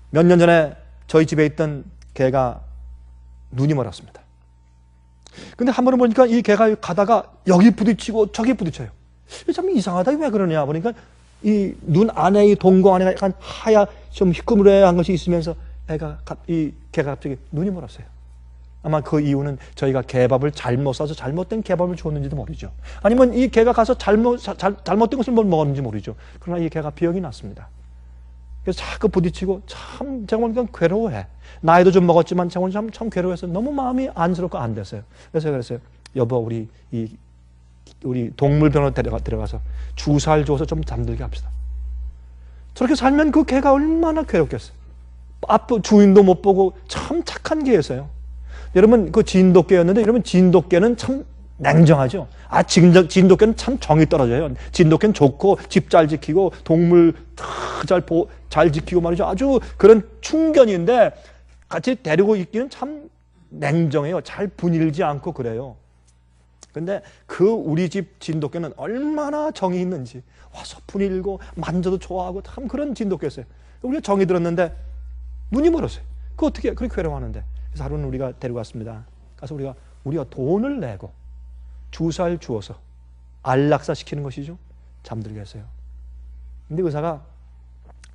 몇 년 전에 저희 집에 있던 개가 눈이 멀었습니다. 근데 한 번은 보니까 이 개가 가다가 여기 부딪히고 저기 부딪혀요. 참 이상하다. 왜 그러냐 보니까 이 눈 안에, 이 동공 안에 약간 좀 희끄무레한 것이 있으면서 이 개가 갑자기 눈이 멀었어요. 아마 그 이유는 저희가 개밥을 잘못 싸서 잘못된 개밥을 줬는지도 모르죠. 아니면 이 개가 가서 잘못된 것을 먹었는지 모르죠. 그러나 이 개가 병이 났습니다. 그래서 자꾸 부딪히고 참 제가 보니까 괴로워해. 나이도 좀 먹었지만 제가 보니까 참 괴로워해서 너무 마음이 안쓰럽고 안 됐어요. 그래서 그랬어요. 여보, 우리 동물병원에 데려가서 주사를 줘서 좀 잠들게 합시다. 저렇게 살면 그 개가 얼마나 괴롭겠어요. 앞 주인도 못 보고 참 착한 개였어요. 여러분, 그 진돗개였는데, 여러분, 진돗개는 참 냉정하죠. 진돗개는 참 정이 떨어져요. 진돗개는 좋고 집 잘 지키고 동물 잘 지키고 말이죠. 아주 그런 충견인데 같이 데리고 있기는 참 냉정해요. 잘 분일지 않고 그래요. 근데 우리 집 진돗개는 얼마나 정이 있는지 와서 분일고 만져도 좋아하고 참 그런 진돗개였어요. 우리가 정이 들었는데 눈이 멀었어요. 그거 어떻게 그렇게 괴로워하는데. 그래서 하루는 우리가 데리고 갔습니다. 가서 우리가 돈을 내고 주사를 주어서 안락사 시키는 것이죠. 잠들게 했어요. 근데 의사가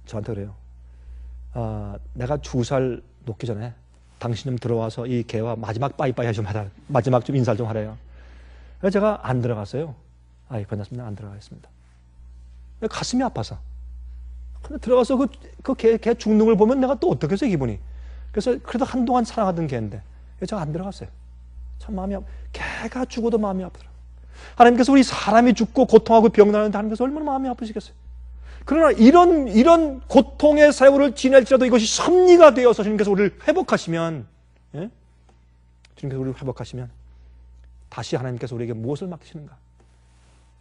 저한테 그래요. 내가 주사를 놓기 전에 당신 좀 들어와서 이 개와 마지막 빠이빠이 좀 하라. 마지막 좀 인사를 좀 하래요. 그래서 제가 안 들어갔어요. 괜찮습니다. 안 들어가겠습니다. 가슴이 아파서. 근데 들어가서 개 죽는 걸 보면 내가 또 어떻겠어요, 기분이. 그래서 그래도 한동안 사랑하던 개인데 제가 안 들어갔어요. 참 마음이 개가 죽어도 마음이 아프더라고요. 하나님께서 우리 사람이 죽고 고통하고 병나는데 하나님께서 얼마나 마음이 아프시겠어요. 그러나 이런 고통의 세월을 지낼지라도 이것이 섭리가 되어서 주님께서 우리를 회복하시면, 예? 주님께서 우리를 회복하시면 다시 하나님께서 우리에게 무엇을 맡기시는가?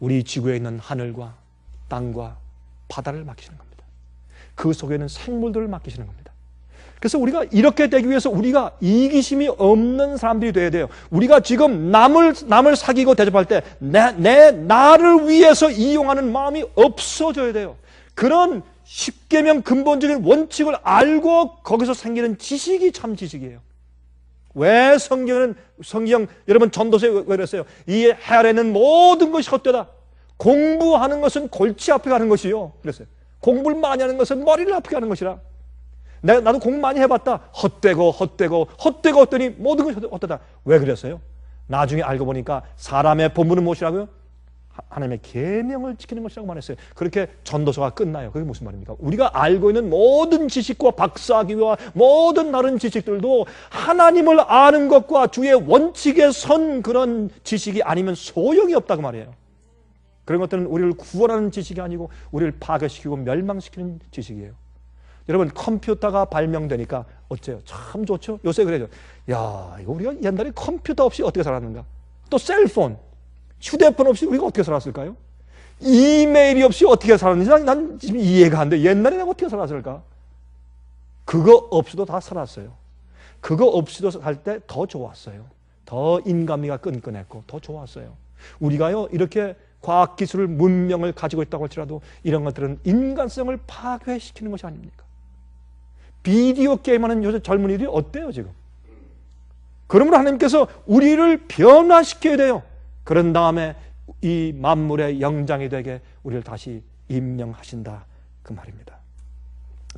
우리 지구에 있는 하늘과 땅과 바다를 맡기시는 겁니다. 그 속에 있는 생물들을 맡기시는 겁니다. 그래서 우리가 이렇게 되기 위해서 우리가 이기심이 없는 사람들이 되어야 돼요. 우리가 지금 남을 사귀고 대접할 때 나를 위해서 이용하는 마음이 없어져야 돼요. 그런 십계명 근본적인 원칙을 알고 거기서 생기는 지식이 참 지식이에요. 왜 성경 여러분 전도서에 왜 그랬어요? 이 헤아리는 모든 것이 헛되다. 공부하는 것은 골치 아프게 하는 것이요. 그랬어요. 공부를 많이 하는 것은 머리를 아프게 하는 것이라. 나도 공부 많이 해봤다. 헛되고 했더니 모든 것이 헛되다. 왜 그랬어요? 나중에 알고 보니까 사람의 본분은 무엇이라고요? 하나님의 계명을 지키는 것이라고 말했어요. 그렇게 전도서가 끝나요. 그게 무슨 말입니까? 우리가 알고 있는 모든 지식과 박사학위와 모든 다른 지식들도 하나님을 아는 것과 주의 원칙에 선 그런 지식이 아니면 소용이 없다고 말이에요. 그런 것들은 우리를 구원하는 지식이 아니고 우리를 파괴시키고 멸망시키는 지식이에요. 여러분, 컴퓨터가 발명되니까 어째요? 참 좋죠? 요새 그래요. 야, 이거 우리가 옛날에 컴퓨터 없이 어떻게 살았는가? 또 셀폰, 휴대폰 없이 우리가 어떻게 살았을까요? 이메일이 없이 어떻게 살았는지 난 지금 이해가 안 돼. 옛날에 내가 어떻게 살았을까? 그거 없이도 다 살았어요. 그거 없이도 살 때 더 좋았어요. 더 인간미가 끈끈했고 더 좋았어요. 우리가요, 이렇게 과학기술을, 문명을 가지고 있다고 할지라도 이런 것들은 인간성을 파괴시키는 것이 아닙니까? 비디오 게임하는 요새 젊은이들이 어때요 지금? 그러므로 하나님께서 우리를 변화시켜야 돼요. 그런 다음에 이 만물의 영장이 되게 우리를 다시 임명하신다, 그 말입니다.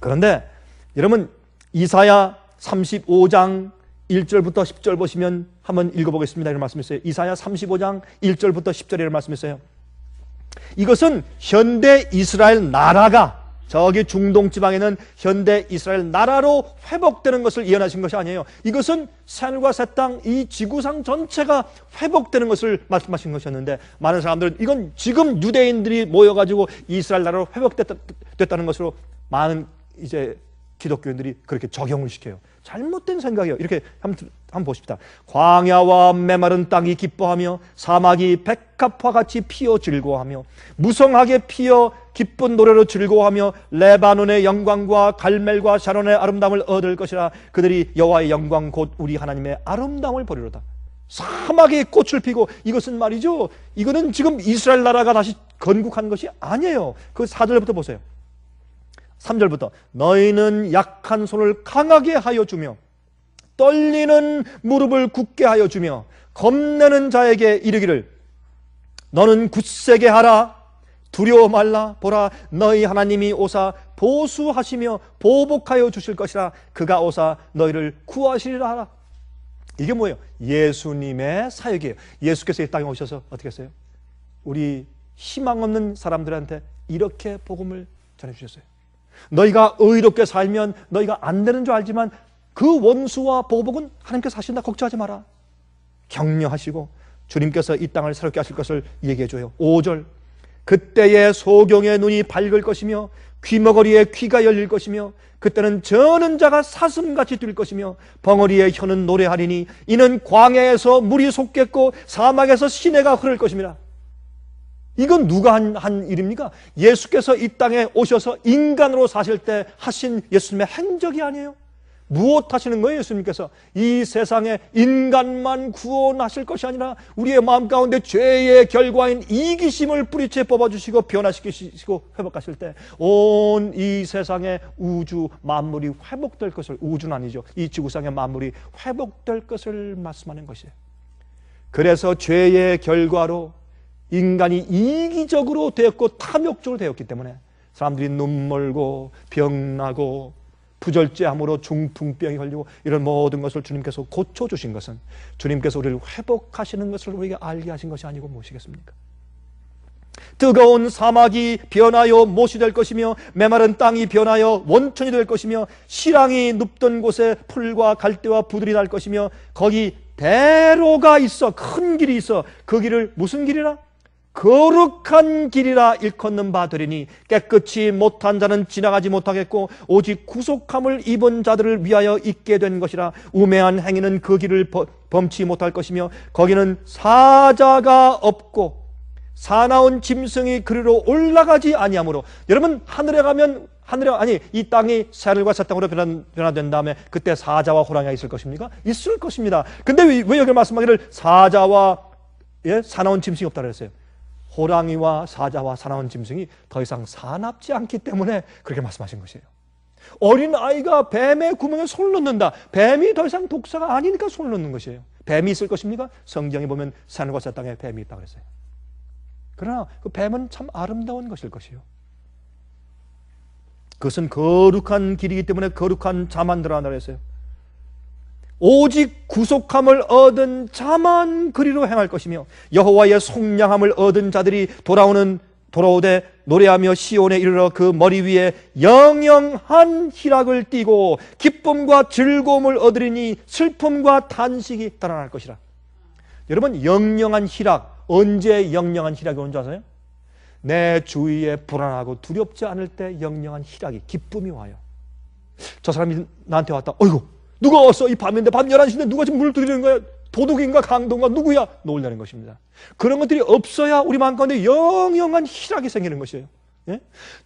그런데 여러분, 이사야 35장 1절부터 10절 보시면 한번 읽어보겠습니다. 이런 말씀이 있어요. 이사야 35장 1절부터 10절에 이런 말씀이 있어요. 이것은 현대 이스라엘 나라가, 저기 중동 지방에는 현대 이스라엘 나라로 회복되는 것을 예언하신 것이 아니에요. 이것은 하늘과 새 땅, 이 지구상 전체가 회복되는 것을 말씀하신 것이었는데, 많은 사람들은 이건 지금 유대인들이 모여가지고 이스라엘 나라로 회복됐다는 것으로 많은 이제 기독교인들이 그렇게 적용을 시켜요. 잘못된 생각이에요. 이렇게 한번 보십시다. 광야와 메마른 땅이 기뻐하며 사막이 백합화 같이 피어 즐거워하며 무성하게 피어 기쁜 노래로 즐거워하며 레바논의 영광과 갈멜과 샤론의 아름다움을 얻을 것이라. 그들이 여호와의 영광 곧 우리 하나님의 아름다움을 보리로다. 사막에 꽃을 피고, 이것은 말이죠, 이거는 지금 이스라엘 나라가 다시 건국한 것이 아니에요. 그 4절부터 보세요. 3절부터 너희는 약한 손을 강하게 하여 주며 떨리는 무릎을 굳게 하여 주며 겁내는 자에게 이르기를 너는 굳세게 하라, 두려워 말라. 보라, 너희 하나님이 오사 보수하시며 보복하여 주실 것이라. 그가 오사 너희를 구하시리라 하라. 이게 뭐예요? 예수님의 사역이에요. 예수께서 이 땅에 오셔서 어떻게 했어요? 우리 희망 없는 사람들한테 이렇게 복음을 전해주셨어요. 너희가 의롭게 살면 너희가 안 되는 줄 알지만 그 원수와 보복은 하나님께서 하신다. 걱정하지 마라. 격려하시고 주님께서 이 땅을 새롭게 하실 것을 얘기해줘요. 5절, 그때의 소경의 눈이 밝을 것이며 귀머거리의 귀가 열릴 것이며 그때는 저는 자가 사슴같이 뛸 것이며 벙어리의 혀는 노래하리니 이는 광야에서 물이 솟겠고 사막에서 시내가 흐를 것입니다. 이건 누가 한 일입니까? 예수께서 이 땅에 오셔서 인간으로 사실 때 하신 예수님의 행적이 아니에요. 무엇 하시는 거예요? 예수님께서 이 세상에 인간만 구원하실 것이 아니라 우리의 마음 가운데 죄의 결과인 이기심을 뿌리채 뽑아주시고 변화시키시고 회복하실 때 온 이 세상의 우주 만물이 회복될 것을, 우주는 아니죠, 이 지구상의 만물이 회복될 것을 말씀하는 것이에요. 그래서 죄의 결과로 인간이 이기적으로 되었고 탐욕적으로 되었기 때문에 사람들이 눈멀고 병나고 부절제함으로 중풍병이 걸리고 이런 모든 것을 주님께서 고쳐주신 것은 주님께서 우리를 회복하시는 것을 우리가 알게 하신 것이 아니고 무엇이겠습니까? 뜨거운 사막이 변하여 못이 될 것이며 메마른 땅이 변하여 원천이 될 것이며 시랑이 눕던 곳에 풀과 갈대와 부들이 날 것이며 거기 대로가 있어. 큰 길이 있어. 그 길을 무슨 길이라? 거룩한 길이라 일컫는 바 되리니 깨끗이 못한 자는 지나가지 못하겠고 오직 구속함을 입은 자들을 위하여 있게 된 것이라. 우매한 행위는 그 길을 범치 못할 것이며 거기는 사자가 없고 사나운 짐승이 그리로 올라가지 아니하므로. 여러분, 하늘에 가면 이 땅이 새하늘과 새 땅으로 변화된 다음에 그때 사자와 호랑이가 있을 것입니까? 있을 것입니다. 근데 왜 여기 말씀하기를 사자와 사나운 짐승이 없다 그랬어요? 호랑이와 사자와 사나운 짐승이 더 이상 사납지 않기 때문에 그렇게 말씀하신 것이에요. 어린아이가 뱀의 구멍에 손을 넣는다. 뱀이 더 이상 독사가 아니니까 손을 넣는 것이에요. 뱀이 있을 것입니까? 성경에 보면 새하늘과 새 땅에 뱀이 있다고 그랬어요. 그러나 그 뱀은 참 아름다운 것일 것이요. 그것은 거룩한 길이기 때문에 거룩한 자만 들어간다 그랬어요. 오직 구속함을 얻은 자만 그리로 행할 것이며 여호와의 속량함을 얻은 자들이 돌아오되 노래하며 시온에 이르러 그 머리 위에 영영한 희락을 띠고 기쁨과 즐거움을 얻으리니 슬픔과 단식이 달아날 것이라. 여러분, 영영한 희락, 언제 영영한 희락이 온 줄 아세요? 내 주위에 불안하고 두렵지 않을 때 영영한 희락이, 기쁨이 와요. 저 사람이 나한테 왔다. 어이구, 누가 왔어? 이 밤인데, 밤 11시인데 누가 지금 물을 들이는 거야? 도둑인가 강도인가 누구야? 놀라는 것입니다. 그런 것들이 없어야 우리 마음 가운데 영영한 희락이 생기는 것이에요. 예?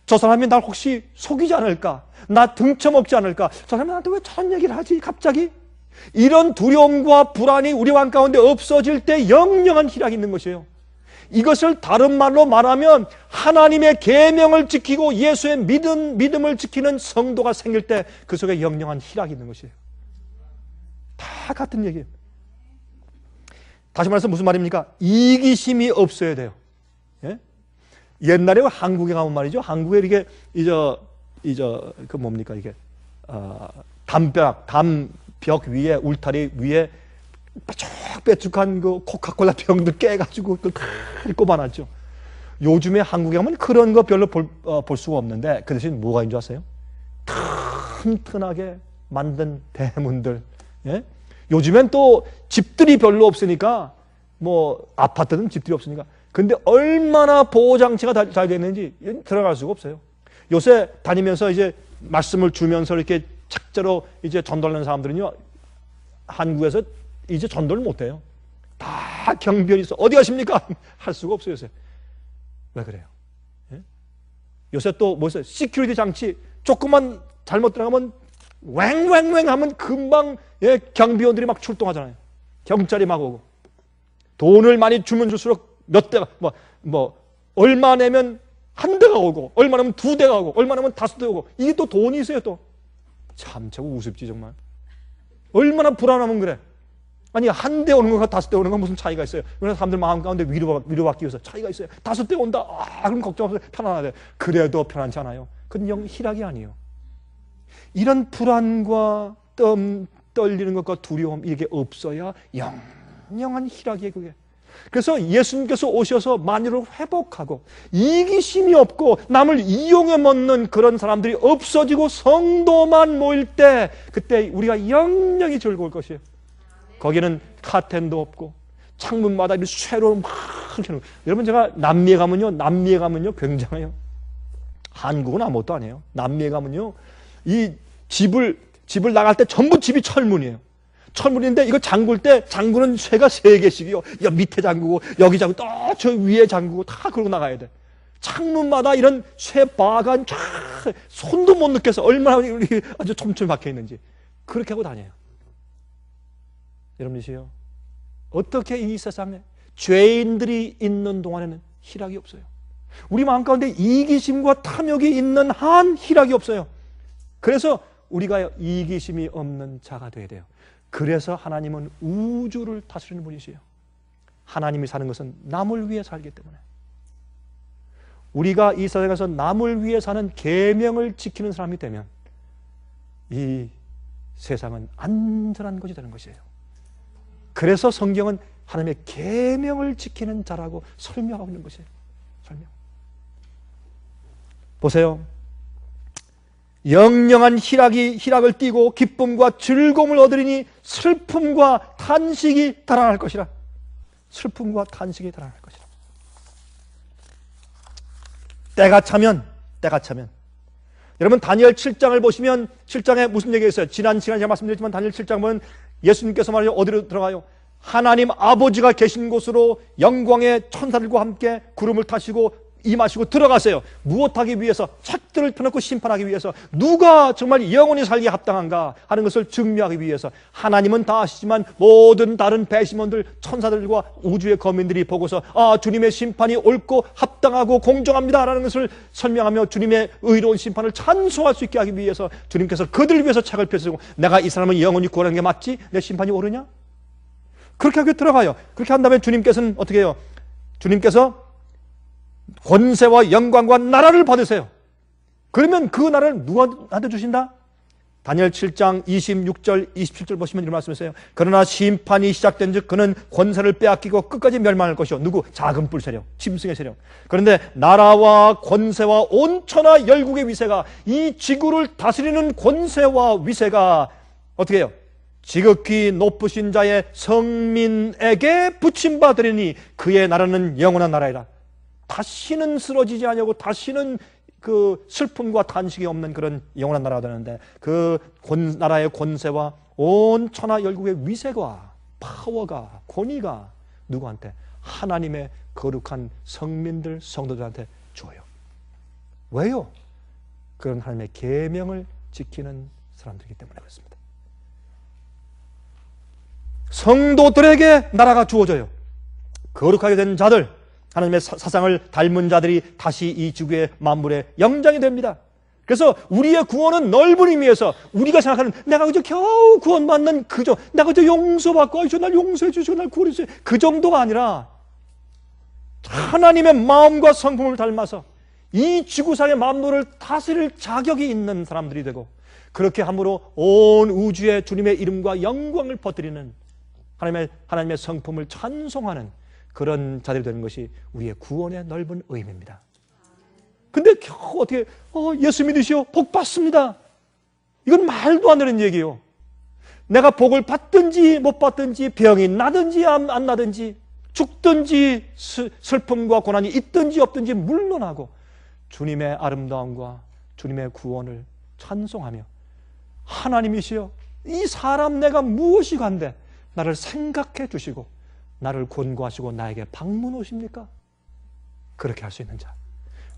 저 사람이 날 혹시 속이지 않을까? 나 등쳐먹지 않을까? 저 사람이 나한테 왜 저런 얘기를 하지? 갑자기? 이런 두려움과 불안이 우리 마음 가운데 없어질 때 영영한 희락이 있는 것이에요. 이것을 다른 말로 말하면 하나님의 계명을 지키고 예수의 믿음을 지키는 성도가 생길 때 그 속에 영영한 희락이 있는 것이에요. 다 같은 얘기예요. 다시 말해서 무슨 말입니까? 이기심이 없어야 돼요. 예? 옛날에 한국에 가면 말이죠. 한국에 이게 그 뭡니까 이게 담벽 위에 울타리 위에 뾰족한 그 코카콜라 병들 깨가지고 꼽아놨죠. 요즘에 한국에 가면 그런 거 별로 볼 수가 없는데 그 대신 뭐가 있는 줄 아세요? 튼튼하게 만든 대문들. 예? 요즘엔 또 집들이 별로 없으니까 뭐 아파트는 집들이 없으니까 근데 얼마나 보호장치가 잘 되는지 들어갈 수가 없어요. 요새 다니면서 이제 말씀을 주면서 이렇게 착자로 이제 전도하는 사람들은요, 한국에서 이제 전도를 못해요. 다 경비원이 있어. 어디 가십니까? 할 수가 없어요, 요새. 왜 그래요? 예? 요새 또 뭐 있어요? 시큐리티 장치. 조금만 잘못 들어가면 왱왱왱 하면 금방 경비원들이 막 출동하잖아요. 경찰이 막 오고. 돈을 많이 주면 줄수록 몇 대가, 얼마 내면 한 대가 오고, 얼마 내면 두 대가 오고, 얼마 내면 다섯 대 오고. 이게 또 돈이 있어요, 또. 참, 저거 우습지, 정말. 얼마나 불안하면 그래. 아니, 한 대 오는 거가 다섯 대 오는 건 무슨 차이가 있어요? 그래서 사람들 마음 가운데 위로받기 위해서 차이가 있어요. 다섯 대 온다. 그럼 걱정 없어요. 편안하대. 그래도 편안치 않아요. 그건 영 희락이 아니에요. 이런 불안과 떨리는 것과 두려움, 이게 없어야 영영한 희락이에요, 그게. 그래서 예수님께서 오셔서 만유를 회복하고 이기심이 없고 남을 이용해 먹는 그런 사람들이 없어지고 성도만 모일 때 그때 우리가 영영히 즐거울 것이에요. 거기는 카텐도 없고 창문마다 이렇게 쇠로 막 켜놓고. 여러분, 제가 남미에 가면요 굉장해요. 한국은 아무것도 아니에요. 남미에 가면요 이 집을 나갈 때 전부 집이 철문이에요. 철문인데 이거 잠글 때 잠그는 쇠가 3개씩이요. 여 밑에 잠그고 여기 잠그고 또 저 위에 잠그고 다 그러고 나가야 돼. 창문마다 이런 쇠 바가 손도 못 느껴서 얼마나 아주 촘촘히 박혀 있는지 그렇게 하고 다녀요. 여러분이시요, 어떻게 이 세상에 죄인들이 있는 동안에는 희락이 없어요. 우리 마음 가운데 이기심과 탐욕이 있는 한 희락이 없어요. 그래서 우리가 이기심이 없는 자가 되어야 돼요. 그래서 하나님은 우주를 다스리는 분이시에요. 하나님이 사는 것은 남을 위해 살기 때문에. 우리가 이 세상에서 남을 위해 사는 계명을 지키는 사람이 되면 이 세상은 안전한 것이 되는 것이에요. 그래서 성경은 하나님의 계명을 지키는 자라고 설명하고 있는 것이에요. 설명. 보세요. 영영한 희락을 띠고 기쁨과 즐거움을 얻으리니 슬픔과 탄식이 달아날 것이라. 슬픔과 탄식이 달아날 것이라. 때가 차면 여러분 다니엘 7장을 보시면 7장에 무슨 얘기가 있어요? 지난 시간에 제가 말씀드렸지만 다니엘 7장 보면 예수님께서 말이죠. 어디로 들어가요? 하나님 아버지가 계신 곳으로 영광의 천사들과 함께 구름을 타시고 임하시고 들어가세요. 무엇하기 위해서? 책들을 펴놓고 심판하기 위해서. 누가 정말 영원히 살기에 합당한가 하는 것을 증명하기 위해서. 하나님은 다 아시지만 모든 다른 배심원들, 천사들과 우주의 거민들이 보고서 주님의 심판이 옳고 합당하고 공정합니다 라는 것을 설명하며 주님의 의로운 심판을 찬송할 수 있게 하기 위해서 주님께서 그들을 위해서 책을 펴시고, 내가 이 사람을 영원히 구원하는 게 맞지? 내 심판이 옳으냐? 그렇게 하게 들어가요. 그렇게 한 다음에 주님께서는 어떻게 해요? 주님께서 권세와 영광과 나라를 받으세요. 그러면 그 나라를 누구한테 주신다? 다니엘 7장 26절 27절 보시면 이런 말씀이 있어요. 그러나 심판이 시작된 즉 그는 권세를 빼앗기고 끝까지 멸망할 것이요. 누구? 작은 뿔 세력, 짐승의 세력. 그런데 나라와 권세와 온 천하 열국의 위세가, 이 지구를 다스리는 권세와 위세가 어떻게 해요? 지극히 높으신 자의 성민에게 붙임받으리니 그의 나라는 영원한 나라이라. 다시는 쓰러지지 아니하고 다시는 그 슬픔과 탄식이 없는 그런 영원한 나라가 되는데, 그 나라의 권세와 온 천하 열국의 위세가, 파워가, 권위가 누구한테? 하나님의 거룩한 성민들, 성도들한테 줘요. 왜요? 그런 하나님의 계명을 지키는 사람들이기 때문에 그렇습니다. 성도들에게 나라가 주어져요. 거룩하게 된 자들, 하나님의 사상을 닮은 자들이 다시 이 지구의 만물의 영장이 됩니다. 그래서 우리의 구원은 넓은 의미에서 우리가 생각하는 내가 그저 겨우 구원받는 그저 내가 그저 용서받고 날 용서해 주시고 날 구원해 주세요 그 정도가 아니라, 하나님의 마음과 성품을 닮아서 이 지구상의 만물을 다스릴 자격이 있는 사람들이 되고, 그렇게 함으로 온 우주에 주님의 이름과 영광을 퍼뜨리는 하나님의 성품을 찬송하는 그런 자들이 되는 것이 우리의 구원의 넓은 의미입니다. 근데 겨우 어떻게 예수 믿으시오? 복 받습니다. 이건 말도 안 되는 얘기예요. 내가 복을 받든지 못 받든지, 병이 나든지 안 나든지, 죽든지 슬픔과 고난이 있든지 없든지 물론하고 주님의 아름다움과 주님의 구원을 찬송하며, 하나님이시여 이 사람 내가 무엇이 간데 나를 생각해 주시고 나를 권고하시고 나에게 방문 오십니까? 그렇게 할 수 있는 자,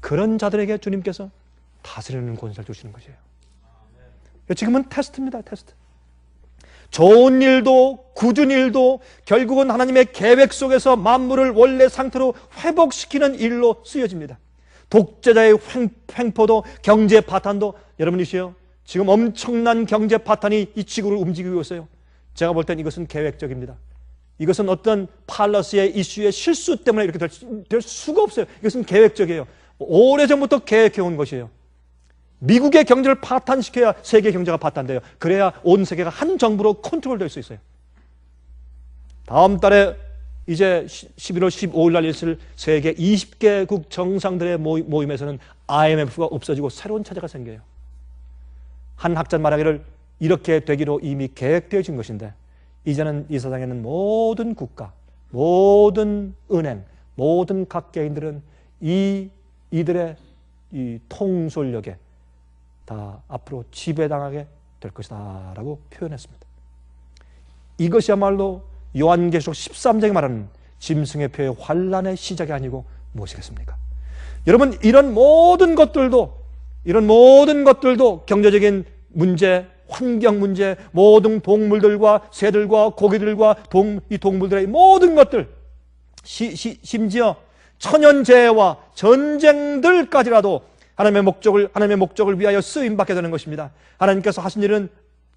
그런 자들에게 주님께서 다스리는 권세를 주시는 것이에요. 지금은 테스트입니다. 테스트. 좋은 일도 굳은 일도 결국은 하나님의 계획 속에서 만물을 원래 상태로 회복시키는 일로 쓰여집니다. 독재자의 횡포도 경제 파탄도, 여러분이시요 지금 엄청난 경제 파탄이 이 지구를 움직이고 있어요. 제가 볼 땐 이것은 계획적입니다. 이것은 어떤 팔러스의 이슈의 실수 때문에 이렇게 될 수가 없어요. 이것은 계획적이에요. 오래전부터 계획해온 것이에요. 미국의 경제를 파탄시켜야 세계 경제가 파탄돼요. 그래야 온 세계가 한 정부로 컨트롤될 수 있어요. 다음 달에 이제 11월 15일 날 있을 세계 20개국 정상들의 모임에서는 IMF가 없어지고 새로운 체제가 생겨요. 한 학자는 말하기를 이렇게 되기로 이미 계획되어진 것인데, 이제는 이 세상에는 모든 국가, 모든 은행, 모든 각 개인들은 이들의 이 통솔력에 다 앞으로 지배당하게 될 것이다 라고 표현했습니다. 이것이야말로 요한계시록 13장에 말하는 짐승의 표의 환란의 시작이 아니고 무엇이겠습니까? 여러분, 이런 모든 것들도 경제적인 문제, 환경 문제, 모든 동물들과 새들과 고기들과 이 동물들의 모든 것들, 심지어 천연재해와 전쟁들까지라도 하나님의 목적을 위하여 쓰임받게 되는 것입니다. 하나님께서 하신 일은,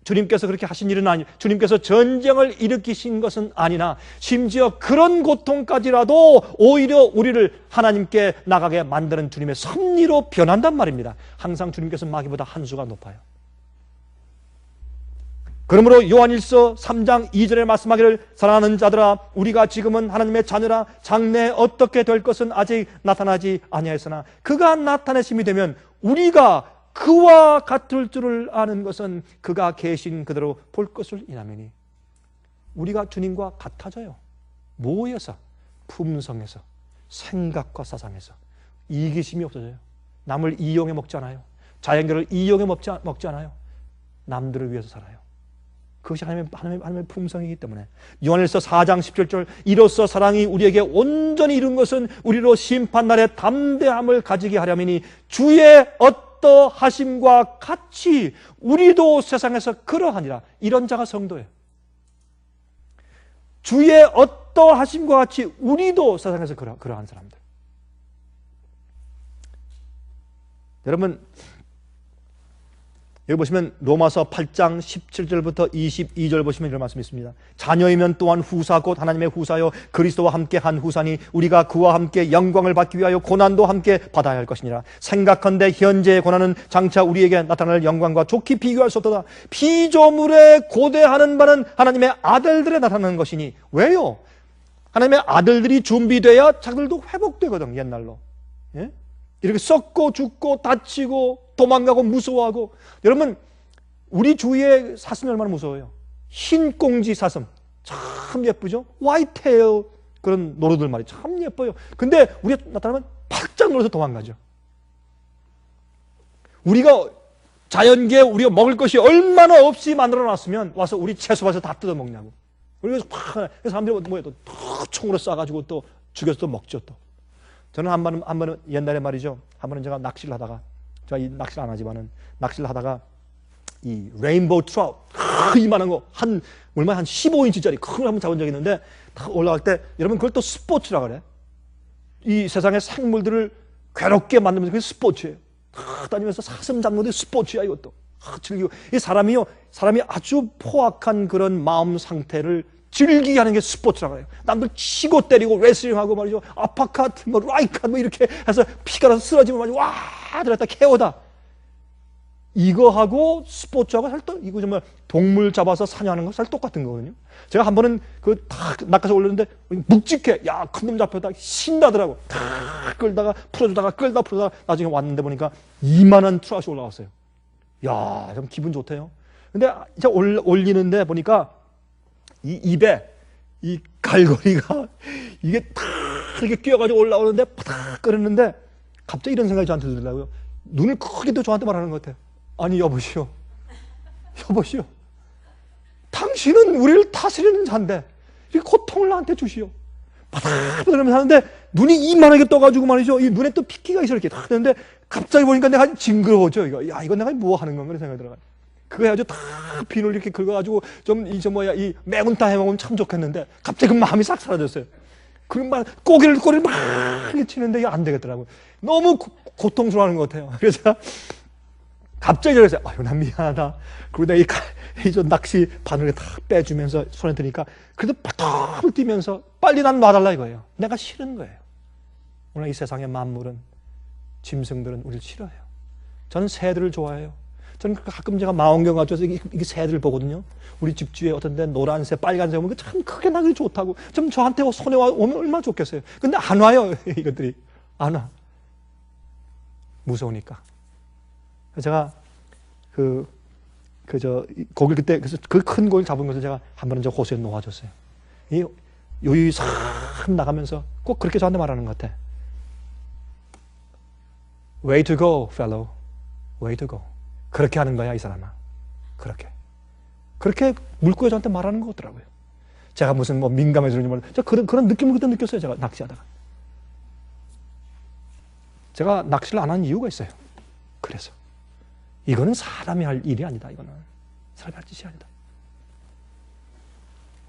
주님께서 그렇게 하신 일은 주님께서 전쟁을 일으키신 것은 아니나 심지어 그런 고통까지라도 오히려 우리를 하나님께 나가게 만드는 주님의 섭리로 변한단 말입니다. 항상 주님께서 마귀보다 한 수가 높아요. 그러므로 요한일서 3장 2절에 말씀하기를, 사랑하는 자들아 우리가 지금은 하나님의 자녀라, 장래에 어떻게 될 것은 아직 나타나지 아니하였으나 그가 나타내심이 되면 우리가 그와 같을 줄을 아는 것은 그가 계신 그대로 볼 것을 인하매니. 우리가 주님과 같아져요. 뭐에서? 품성에서, 생각과 사상에서. 이기심이 없어져요. 남을 이용해 먹지 않아요. 자연계를 이용해 먹지 않아요. 남들을 위해서 살아요. 그것이 하나님의 품성이기 때문에 요한일서 4장 17절 이로써 사랑이 우리에게 온전히 이룬 것은 우리로 심판날에 담대함을 가지게 하려니니 주의 어떠하심과 같이 우리도 세상에서 그러하니라. 이런 자가 성도예요. 주의 어떠하심과 같이 우리도 세상에서 그러한 사람들. 여러분, 여기 보시면 로마서 8장 17절부터 22절 보시면 이런 말씀이 있습니다. 자녀이면 또한 후사 곧 하나님의 후사요 그리스도와 함께 한 후사니 우리가 그와 함께 영광을 받기 위하여 고난도 함께 받아야 할 것이니라. 생각컨대 현재의 고난은 장차 우리에게 나타날 영광과 좋게 비교할 수 없도다. 피조물에 고대하는 바는 하나님의 아들들에 나타나는 것이니. 왜요? 하나님의 아들들이 준비돼야 자기들도 회복되거든. 옛날로. 예? 이렇게 썩고 죽고 다치고 도망가고 무서워하고. 여러분, 우리 주위의 사슴이 얼마나 무서워요. 흰 꽁지 사슴 참 예쁘죠. 화이트테일 그런 노루들 말이죠. 참 예뻐요. 근데 우리가 나타나면 바짝 놀라서 도망가죠. 우리가 자연계에 우리가 먹을 것이 얼마나 없이 만들어놨으면 와서 우리 채소밭에서 다 뜯어먹냐고. 그래서 사람들이 뭐예요? 또 총으로 쏴가지고 또 죽여서 또 먹죠. 또 저는 한 번은 옛날에 말이죠. 한 번은 제가 낚시를 하다가, 제가 이 낚시를 안 하지만은 낚시를 하다가 이 레인보우 트라웃 이만한 거 얼마 한 15인치짜리 큰 걸 한번 잡은 적이 있는데 딱 올라갈 때 여러분 그걸 또 스포츠라 그래. 이 세상의 생물들을 괴롭게 만들면서 그게 스포츠예요. 다니면서 사슴 잡는 것도 스포츠야 이것도. 즐기고 이 사람이 아주 포악한 그런 마음 상태를 즐기게 하는 게 스포츠라고 해요. 남들 치고 때리고 레슬링하고 말이죠. 아파카트, 라이카트 이렇게 해서 피가 나서 쓰러지면 말이죠. 와! 들었다 KO다. 이거하고 스포츠하고 이거 정말 동물 잡아서 사냥하는 거 사실 똑같은 거거든요. 제가 한 번은 탁 낚아서 올렸는데 묵직해. 야, 큰 놈 잡혔다. 신나더라고. 탁 끌다가 풀어주다가 풀어다가 나중에 왔는데 보니까 2만원 트라우시 올라왔어요. 야, 좀 기분 좋대요. 근데 이제 올리는데 보니까 이 입에 이 갈고리가 이게 탁 이렇게 끼어가지고 올라오는데 파닥 끓였는데 갑자기 이런 생각이 저한테 들더라고요. 눈을 크게 또 저한테 말하는 것 같아요. 아니 여보시오, 당신은 우리를 다스리는 자인데 이렇게 고통을 나한테 주시오. 바닥 그러면서 하는데 눈이 이만하게 떠가지고 말이죠. 이 눈에 또 핏기가 있어 이렇게 탁 되는데 갑자기 보니까 내가 징그러워져. 이거 내가 뭐 하는 건가 생각이 들어가요. 그거 해가지고 다 비늘 이렇게 긁어가지고 이 매운탕 해먹으면 참 좋겠는데 갑자기 그 마음이 싹 사라졌어요. 그럼 막 꼬리를 막 이렇게 치는데 이게 안 되겠더라고요. 너무 고통스러워하는 것 같아요. 그래서 제가 갑자기 그랬어요. 아유, 난 미안하다. 그리고 내가 이 낚시 바늘을 다 빼주면서 손에 드니까 그래도 바닥을 뛰면서 빨리 난 놔달라 이거예요. 내가 싫은 거예요. 오늘 이 세상의 만물은, 짐승들은 우리를 싫어해요. 저는 새들을 좋아해요. 저는 가끔 제가 망원경 가져서 이게 새들을 보거든요. 우리 집 뒤에 어떤 데 노란 새, 빨간 새 오면 참 크게 나기 좋다고. 좀 저한테 손에 오면 얼마나 좋겠어요. 근데 안 와요. 이것들이. 안 와. 무서우니까. 제가 고기를 그때, 그래서 그 큰 고기를 잡은 것을 제가 한 번은 저 호수에 놓아줬어요. 이 요이 싹 나가면서 꼭 그렇게 저한테 말하는 것 같아. Way to go, fellow. Way to go. 그렇게 하는 거야, 이 사람아. 그렇게 물고기 저한테 말하는 것 같더라고요. 제가 무슨 민감해지는지 몰라요. 제가 그런 느낌을 그때 느꼈어요. 제가 낚시하다가. 제가 낚시를 안 하는 이유가 있어요. 그래서. 이거는 사람이 할 일이 아니다. 이거는. 사람이 할 짓이 아니다.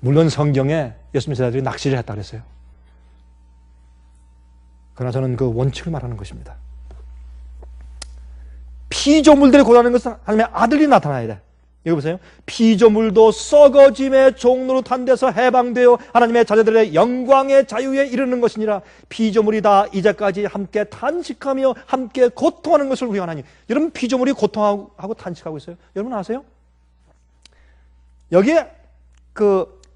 물론 성경에 예수님 제자들이 낚시를 했다 그랬어요. 그러나 저는 그 원칙을 말하는 것입니다. 피조물들이 고난하는 것은 하나님의 아들이 나타나야 돼. 여기 보세요. 피조물도 썩어짐의 종로로 탄 데서 해방되어 하나님의 자녀들의 영광의 자유에 이르는 것이니라. 피조물이 다 이제까지 함께 탄식하며 함께 고통하는 것을 우리 하나님. 여러분 피조물이 고통하고 탄식하고 있어요. 여러분 아세요? 여기에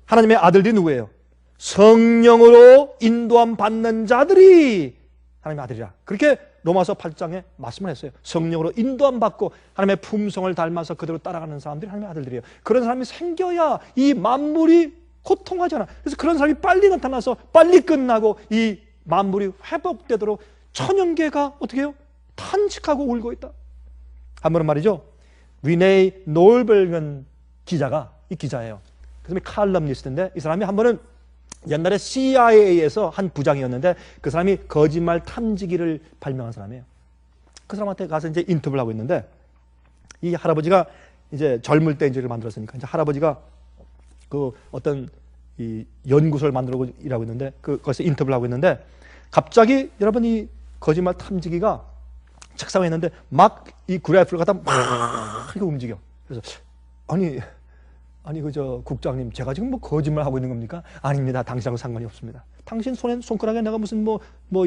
하나님의 아들들이 누구예요? 성령으로 인도함 받는 자들이 하나님의 아들이라. 그렇게 로마서 8장에 말씀을 했어요. 성령으로 인도함 받고 하나님의 품성을 닮아서 그대로 따라가는 사람들이 하나님의 아들들이에요. 그런 사람이 생겨야 이 만물이 고통하잖아. 그래서 그런 사람이 빨리 나타나서 빨리 끝나고 이 만물이 회복되도록 천연계가 어떻게 해요? 탄식하고 울고 있다. 한 번은 말이죠. 리네이 노을bergen 기자가 이 기자예요. 그 사람이 칼럼니스트인데 이 사람이 한 번은 옛날에 CIA에서 한 부장이었는데 그 사람이 거짓말 탐지기를 발명한 사람이에요. 그 사람한테 가서 이제 인터뷰를 하고 있는데 이 할아버지가 이제 젊을 때 인재를 만들었으니까 이제 할아버지가 그 어떤 이 연구소를 만들고 일하고 있는데 거기서 인터뷰를 하고 있는데 갑자기 여러분 이 거짓말 탐지기가 책상에 있는데 막 이 그래프를 갖다 막 이렇게 움직여. 그래서 아니 그저 국장님 제가 지금 뭐 거짓말 하고 있는 겁니까? 아닙니다. 당신하고 상관이 없습니다. 당신 손가락에 내가 무슨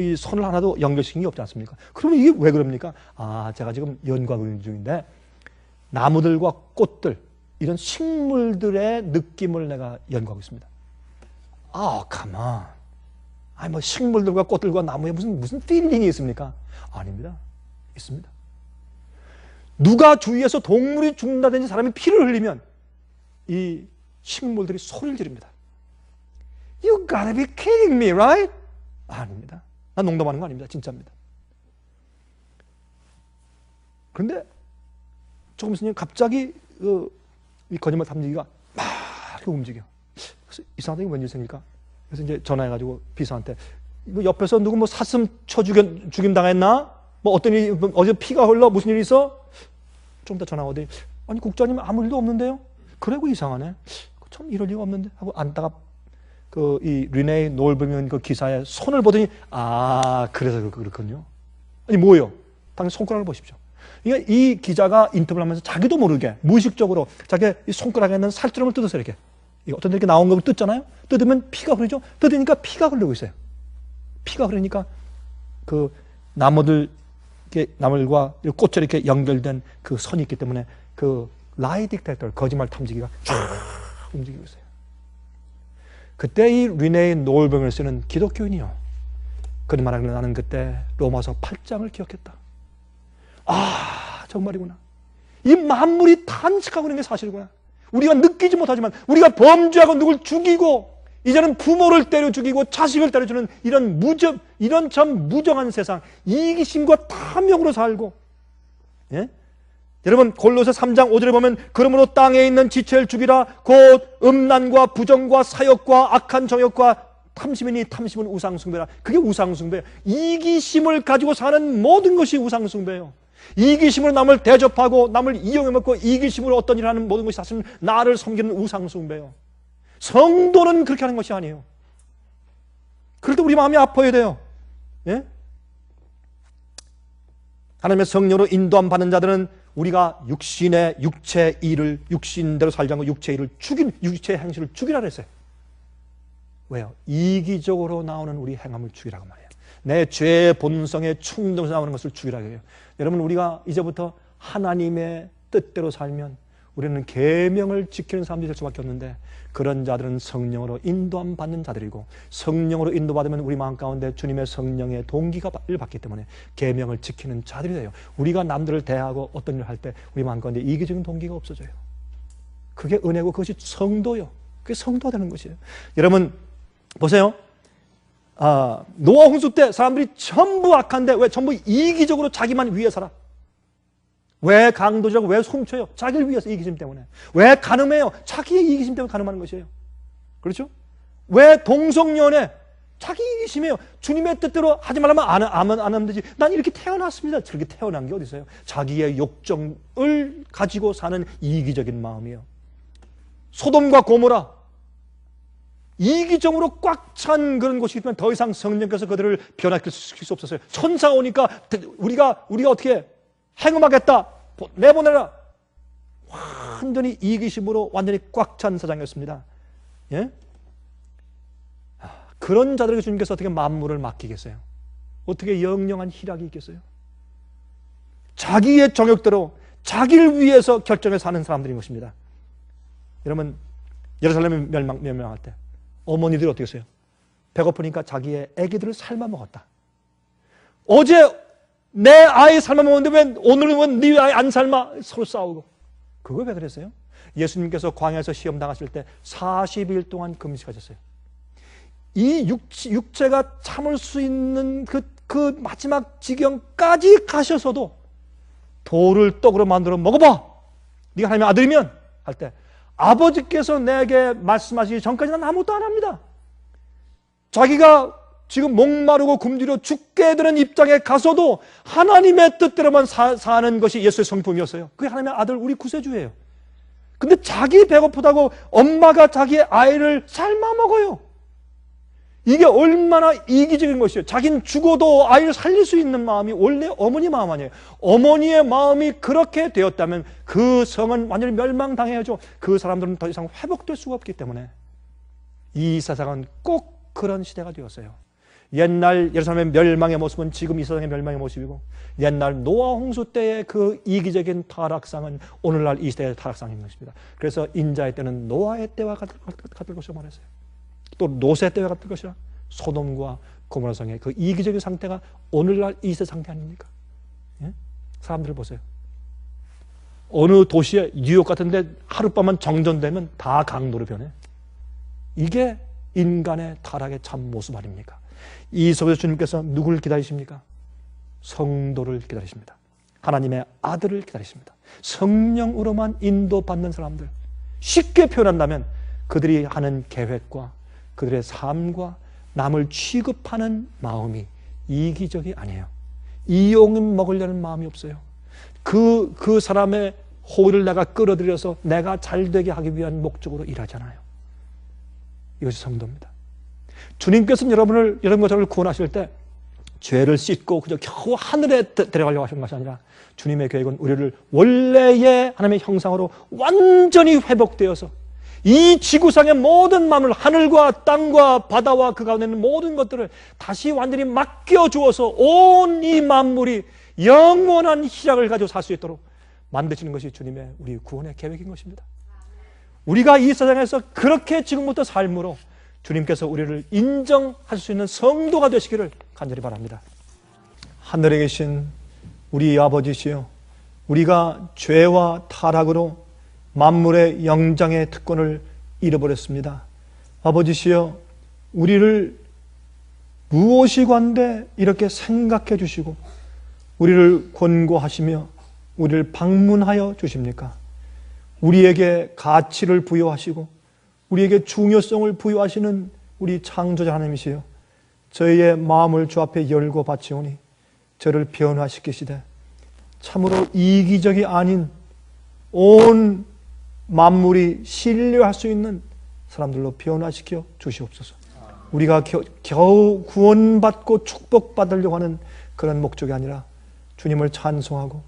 이 선을 하나도 연결시킨 게 없지 않습니까? 그러면 이게 왜 그럽니까? 제가 지금 연구하고 중인데 나무들과 꽃들 이런 식물들의 느낌을 내가 연구하고 있습니다. 가만. 뭐 식물들과 꽃들과 나무에 무슨 필링이 있습니까? 아닙니다. 있습니다. 누가 주위에서 동물이 죽는다든지 사람이 피를 흘리면 이 식물들이 소리를 지릅니다. You gotta be kidding me, right? 아닙니다. 난 농담하는 거 아닙니다. 진짜입니다. 그런데 조금 있으면 갑자기 이 거짓말 탐지기가 막 이렇게 움직여. 그래서 이상하게 왠지 생길까? 그래서 이제 전화해가지고 비서한테 이거 옆에서 누구 사슴 쳐 죽임 당했나? 어떤 일이 어제 피가 흘러 무슨 일이 있어? 좀 이따 전화가 오더니 아니 국장님 아무 일도 없는데요? 그래고 이상하네. 참 이럴 리가 없는데 하고 앉다가 이 리네이 노을bergen 그 기사의 손을 보더니 그래서 그렇군요. 아니 뭐예요? 당신 손가락을 보십시오. 그러니까 이 기자가 인터뷰를 하면서 자기도 모르게 무의식적으로 자기 이 손가락에 있는 살주름을 뜯어서 이렇게 어떤 데 이렇게 나온 걸 뜯잖아요. 뜯으면 피가 흐르죠. 뜯으니까 피가 흐르고 있어요. 피가 흐르니까 그 나물과 꽃에 이렇게 연결된 그 선이 있기 때문에 그 라이 딕텍터 거짓말 탐지기가 쭉 움직이고 있어요. 그때 이 리네이 노을bergen을 쓰는 기독교인이요. 그런 말하길래 나는 그때 로마서 8장을 기억했다. 정말이구나. 이 만물이 탄식하고 있는 게 사실이구나. 우리가 느끼지 못하지만 우리가 범죄하고 누굴 죽이고 이제는 부모를 때려 죽이고 자식을 때려주는 이런 참 무정한 세상, 이기심과 탐욕으로 살고, 예? 여러분 골로새 3장 5절에 보면 그러므로 땅에 있는 지체를 죽이라 곧 음란과 부정과 사욕과 악한 정욕과 탐심이니 탐심은 우상숭배라. 그게 우상숭배예요. 이기심을 가지고 사는 모든 것이 우상숭배예요. 이기심으로 남을 대접하고 남을 이용해 먹고 이기심으로 어떤 일을 하는 모든 것이 사실은 나를 섬기는 우상숭배예요. 성도는 그렇게 하는 것이 아니에요. 그럴 때 우리 마음이 아파야 돼요. 예? 하나님의 성령으로 인도함 받는 자들은 우리가 육체의 일을 육신대로 살지 않고 육체의 일을 육체의 행실을 죽이라 그랬어요. 왜요? 이기적으로 나오는 우리 행함을 죽이라고 말해요. 내 죄의 본성의 충동에서 나오는 것을 죽이라고 해요. 여러분 우리가 이제부터 하나님의 뜻대로 살면 우리는 계명을 지키는 사람들이 될 수밖에 없는데 그런 자들은 성령으로 인도함 받는 자들이고 성령으로 인도받으면 우리 마음 가운데 주님의 성령의 동기가 받기 때문에 계명을 지키는 자들이 돼요. 우리가 남들을 대하고 어떤 일을 할 때 우리 마음 가운데 이기적인 동기가 없어져요. 그게 은혜고 그것이 성도요. 그게 성도가 되는 것이에요. 여러분 보세요. 노아 홍수 때 사람들이 전부 악한데 왜 전부 이기적으로 자기만 위해 살아? 왜 강도질하고 왜 훔쳐요? 자기를 위해서 이기심 때문에. 왜 가늠해요? 자기의 이기심 때문에 가늠하는 것이에요. 그렇죠? 왜 동성연애? 자기 이기심이에요. 주님의 뜻대로 하지 말라면 안 하면 되지. 난 이렇게 태어났습니다. 저렇게 태어난 게 어디 있어요? 자기의 욕정을 가지고 사는 이기적인 마음이에요. 소돔과 고모라 이기적으로 꽉 찬 그런 곳이기 때문에 더 이상 성령께서 그들을 변화시킬 수 없었어요. 천사가 오니까 우리가 어떻게 해? 행음하겠다. 내보내라. 완전히 이기심으로 완전히 꽉 찬 사장이었습니다. 예? 그런 자들에게 주님께서 어떻게 만물을 맡기겠어요? 어떻게 영영한 희락이 있겠어요? 자기의 정욕대로 자기를 위해서 결정해 사는 사람들인 것입니다. 여러분 예루살렘이 멸망할 때 어머니들이 어떻게 했어요? 배고프니까 자기의 아기들을 삶아 먹었다. 어제 내 아이 삶아 먹는데 왜 오늘은 왜 네 아이 안 삶아? 서로 싸우고. 그거 왜 그랬어요? 예수님께서 광야에서 시험 당하실 때 40일 동안 금식하셨어요. 이 육체가 참을 수 있는 그 마지막 지경까지 가셔서도 돌을 떡으로 만들어 먹어봐. 네가 하나님의 아들이면 할 때 아버지께서 내게 말씀하시기 전까지 난 아무것도 안 합니다. 자기가 지금 목마르고 굶주려 죽게 되는 입장에 가서도 하나님의 뜻대로만 사는 것이 예수의 성품이었어요. 그게 하나님의 아들, 우리 구세주예요. 근데 자기 배고프다고 엄마가 자기의 아이를 삶아 먹어요. 이게 얼마나 이기적인 것이에요. 자기는 죽어도 아이를 살릴 수 있는 마음이 원래 어머니 마음 아니에요. 어머니의 마음이 그렇게 되었다면 그 성은 완전히 멸망당해야죠. 그 사람들은 더 이상 회복될 수가 없기 때문에 이 세상은 꼭 그런 시대가 되었어요. 옛날 예루살렘의 멸망의 모습은 지금 이 세상의 멸망의 모습이고, 옛날 노아 홍수 때의 그 이기적인 타락상은 오늘날 이 시대의 타락상인 것입니다. 그래서 인자의 때는 노아의 때와 같을 것이라고 말했어요. 또 노세 때와 같을 것이라. 소돔과 고모라 성의 그 이기적인 상태가 오늘날 이 시대 상태 아닙니까? 예? 사람들 보세요. 어느 도시에 뉴욕 같은데 하룻밤만 정전되면 다 강도로 변해. 이게 인간의 타락의 참 모습 아닙니까? 이 속에서 주님께서 누구를 기다리십니까? 성도를 기다리십니다. 하나님의 아들을 기다리십니다. 성령으로만 인도받는 사람들. 쉽게 표현한다면 그들이 하는 계획과 그들의 삶과 남을 취급하는 마음이 이기적이 아니에요. 이용 먹으려는 마음이 없어요. 그 사람의 호의를 내가 끌어들여서 내가 잘되게 하기 위한 목적으로 일하잖아요. 이것이 성도입니다. 주님께서는 여러분과 저를 구원하실 때 죄를 씻고 그저 겨우 하늘에 데려가려고 하신 것이 아니라 주님의 계획은 우리를 원래의 하나님의 형상으로 완전히 회복되어서 이 지구상의 모든 만물, 하늘과 땅과 바다와 그 가운데 있는 모든 것들을 다시 완전히 맡겨주어서 온 이 만물이 영원한 희락을 가지고 살 수 있도록 만드시는 것이 주님의 우리 구원의 계획인 것입니다. 우리가 이 세상에서 그렇게 지금부터 삶으로 주님께서 우리를 인정할 수 있는 성도가 되시기를 간절히 바랍니다. 하늘에 계신 우리 아버지시여, 우리가 죄와 타락으로 만물의 영장의 특권을 잃어버렸습니다. 아버지시여, 우리를 무엇이 관대 이렇게 생각해 주시고 우리를 권고하시며 우리를 방문하여 주십니까? 우리에게 가치를 부여하시고 우리에게 중요성을 부여하시는 우리 창조자 하나님이시여, 저희의 마음을 주 앞에 열고 바치오니 저를 변화시키시되 참으로 이기적이 아닌 온 만물이 신뢰할 수 있는 사람들로 변화시켜 주시옵소서. 우리가 겨우 구원받고 축복받으려고 하는 그런 목적이 아니라 주님을 찬송하고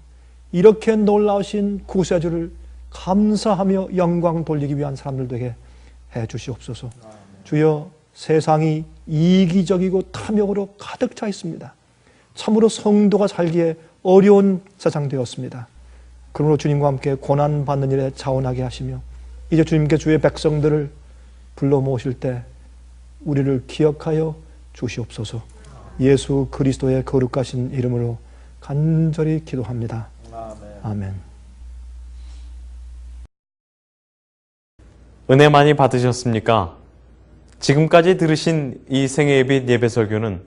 이렇게 놀라우신 구세주를 감사하며 영광 돌리기 위한 사람들 되게 해 주시옵소서. 주여, 세상이 이기적이고 탐욕으로 가득 차 있습니다. 참으로 성도가 살기에 어려운 세상 되었습니다. 그러므로 주님과 함께 고난받는 일에 자원하게 하시며 이제 주님께 주의 백성들을 불러 모실 때 우리를 기억하여 주시옵소서. 예수 그리스도의 거룩하신 이름으로 간절히 기도합니다. 아멘. 은혜 많이 받으셨습니까? 지금까지 들으신 이 생애예빛 예배설교는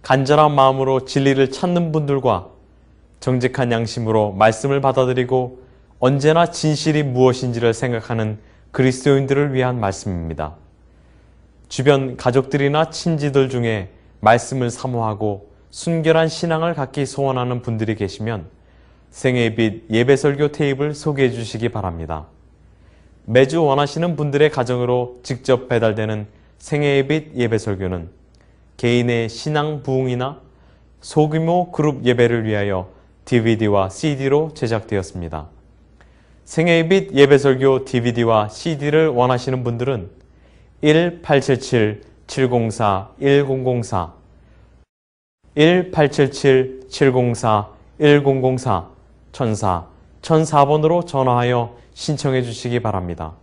간절한 마음으로 진리를 찾는 분들과 정직한 양심으로 말씀을 받아들이고 언제나 진실이 무엇인지를 생각하는 그리스도인들을 위한 말씀입니다. 주변 가족들이나 친지들 중에 말씀을 사모하고 순결한 신앙을 갖기 소원하는 분들이 계시면 생애빛 예배설교 테이프를 소개해 주시기 바랍니다. 매주 원하시는 분들의 가정으로 직접 배달되는 생애빛 예배설교는 개인의 신앙 부흥이나 소규모 그룹 예배를 위하여 DVD와 CD로 제작되었습니다. 생애빛 예배설교 DVD와 CD를 원하시는 분들은 1877-704-1004 1877-704-1004 1004번으로 전화하여 신청해 주시기 바랍니다.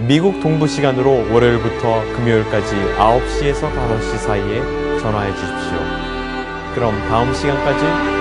미국 동부 시간으로 월요일부터 금요일까지 9시에서 5시 사이에 전화해 주십시오. 그럼 다음 시간까지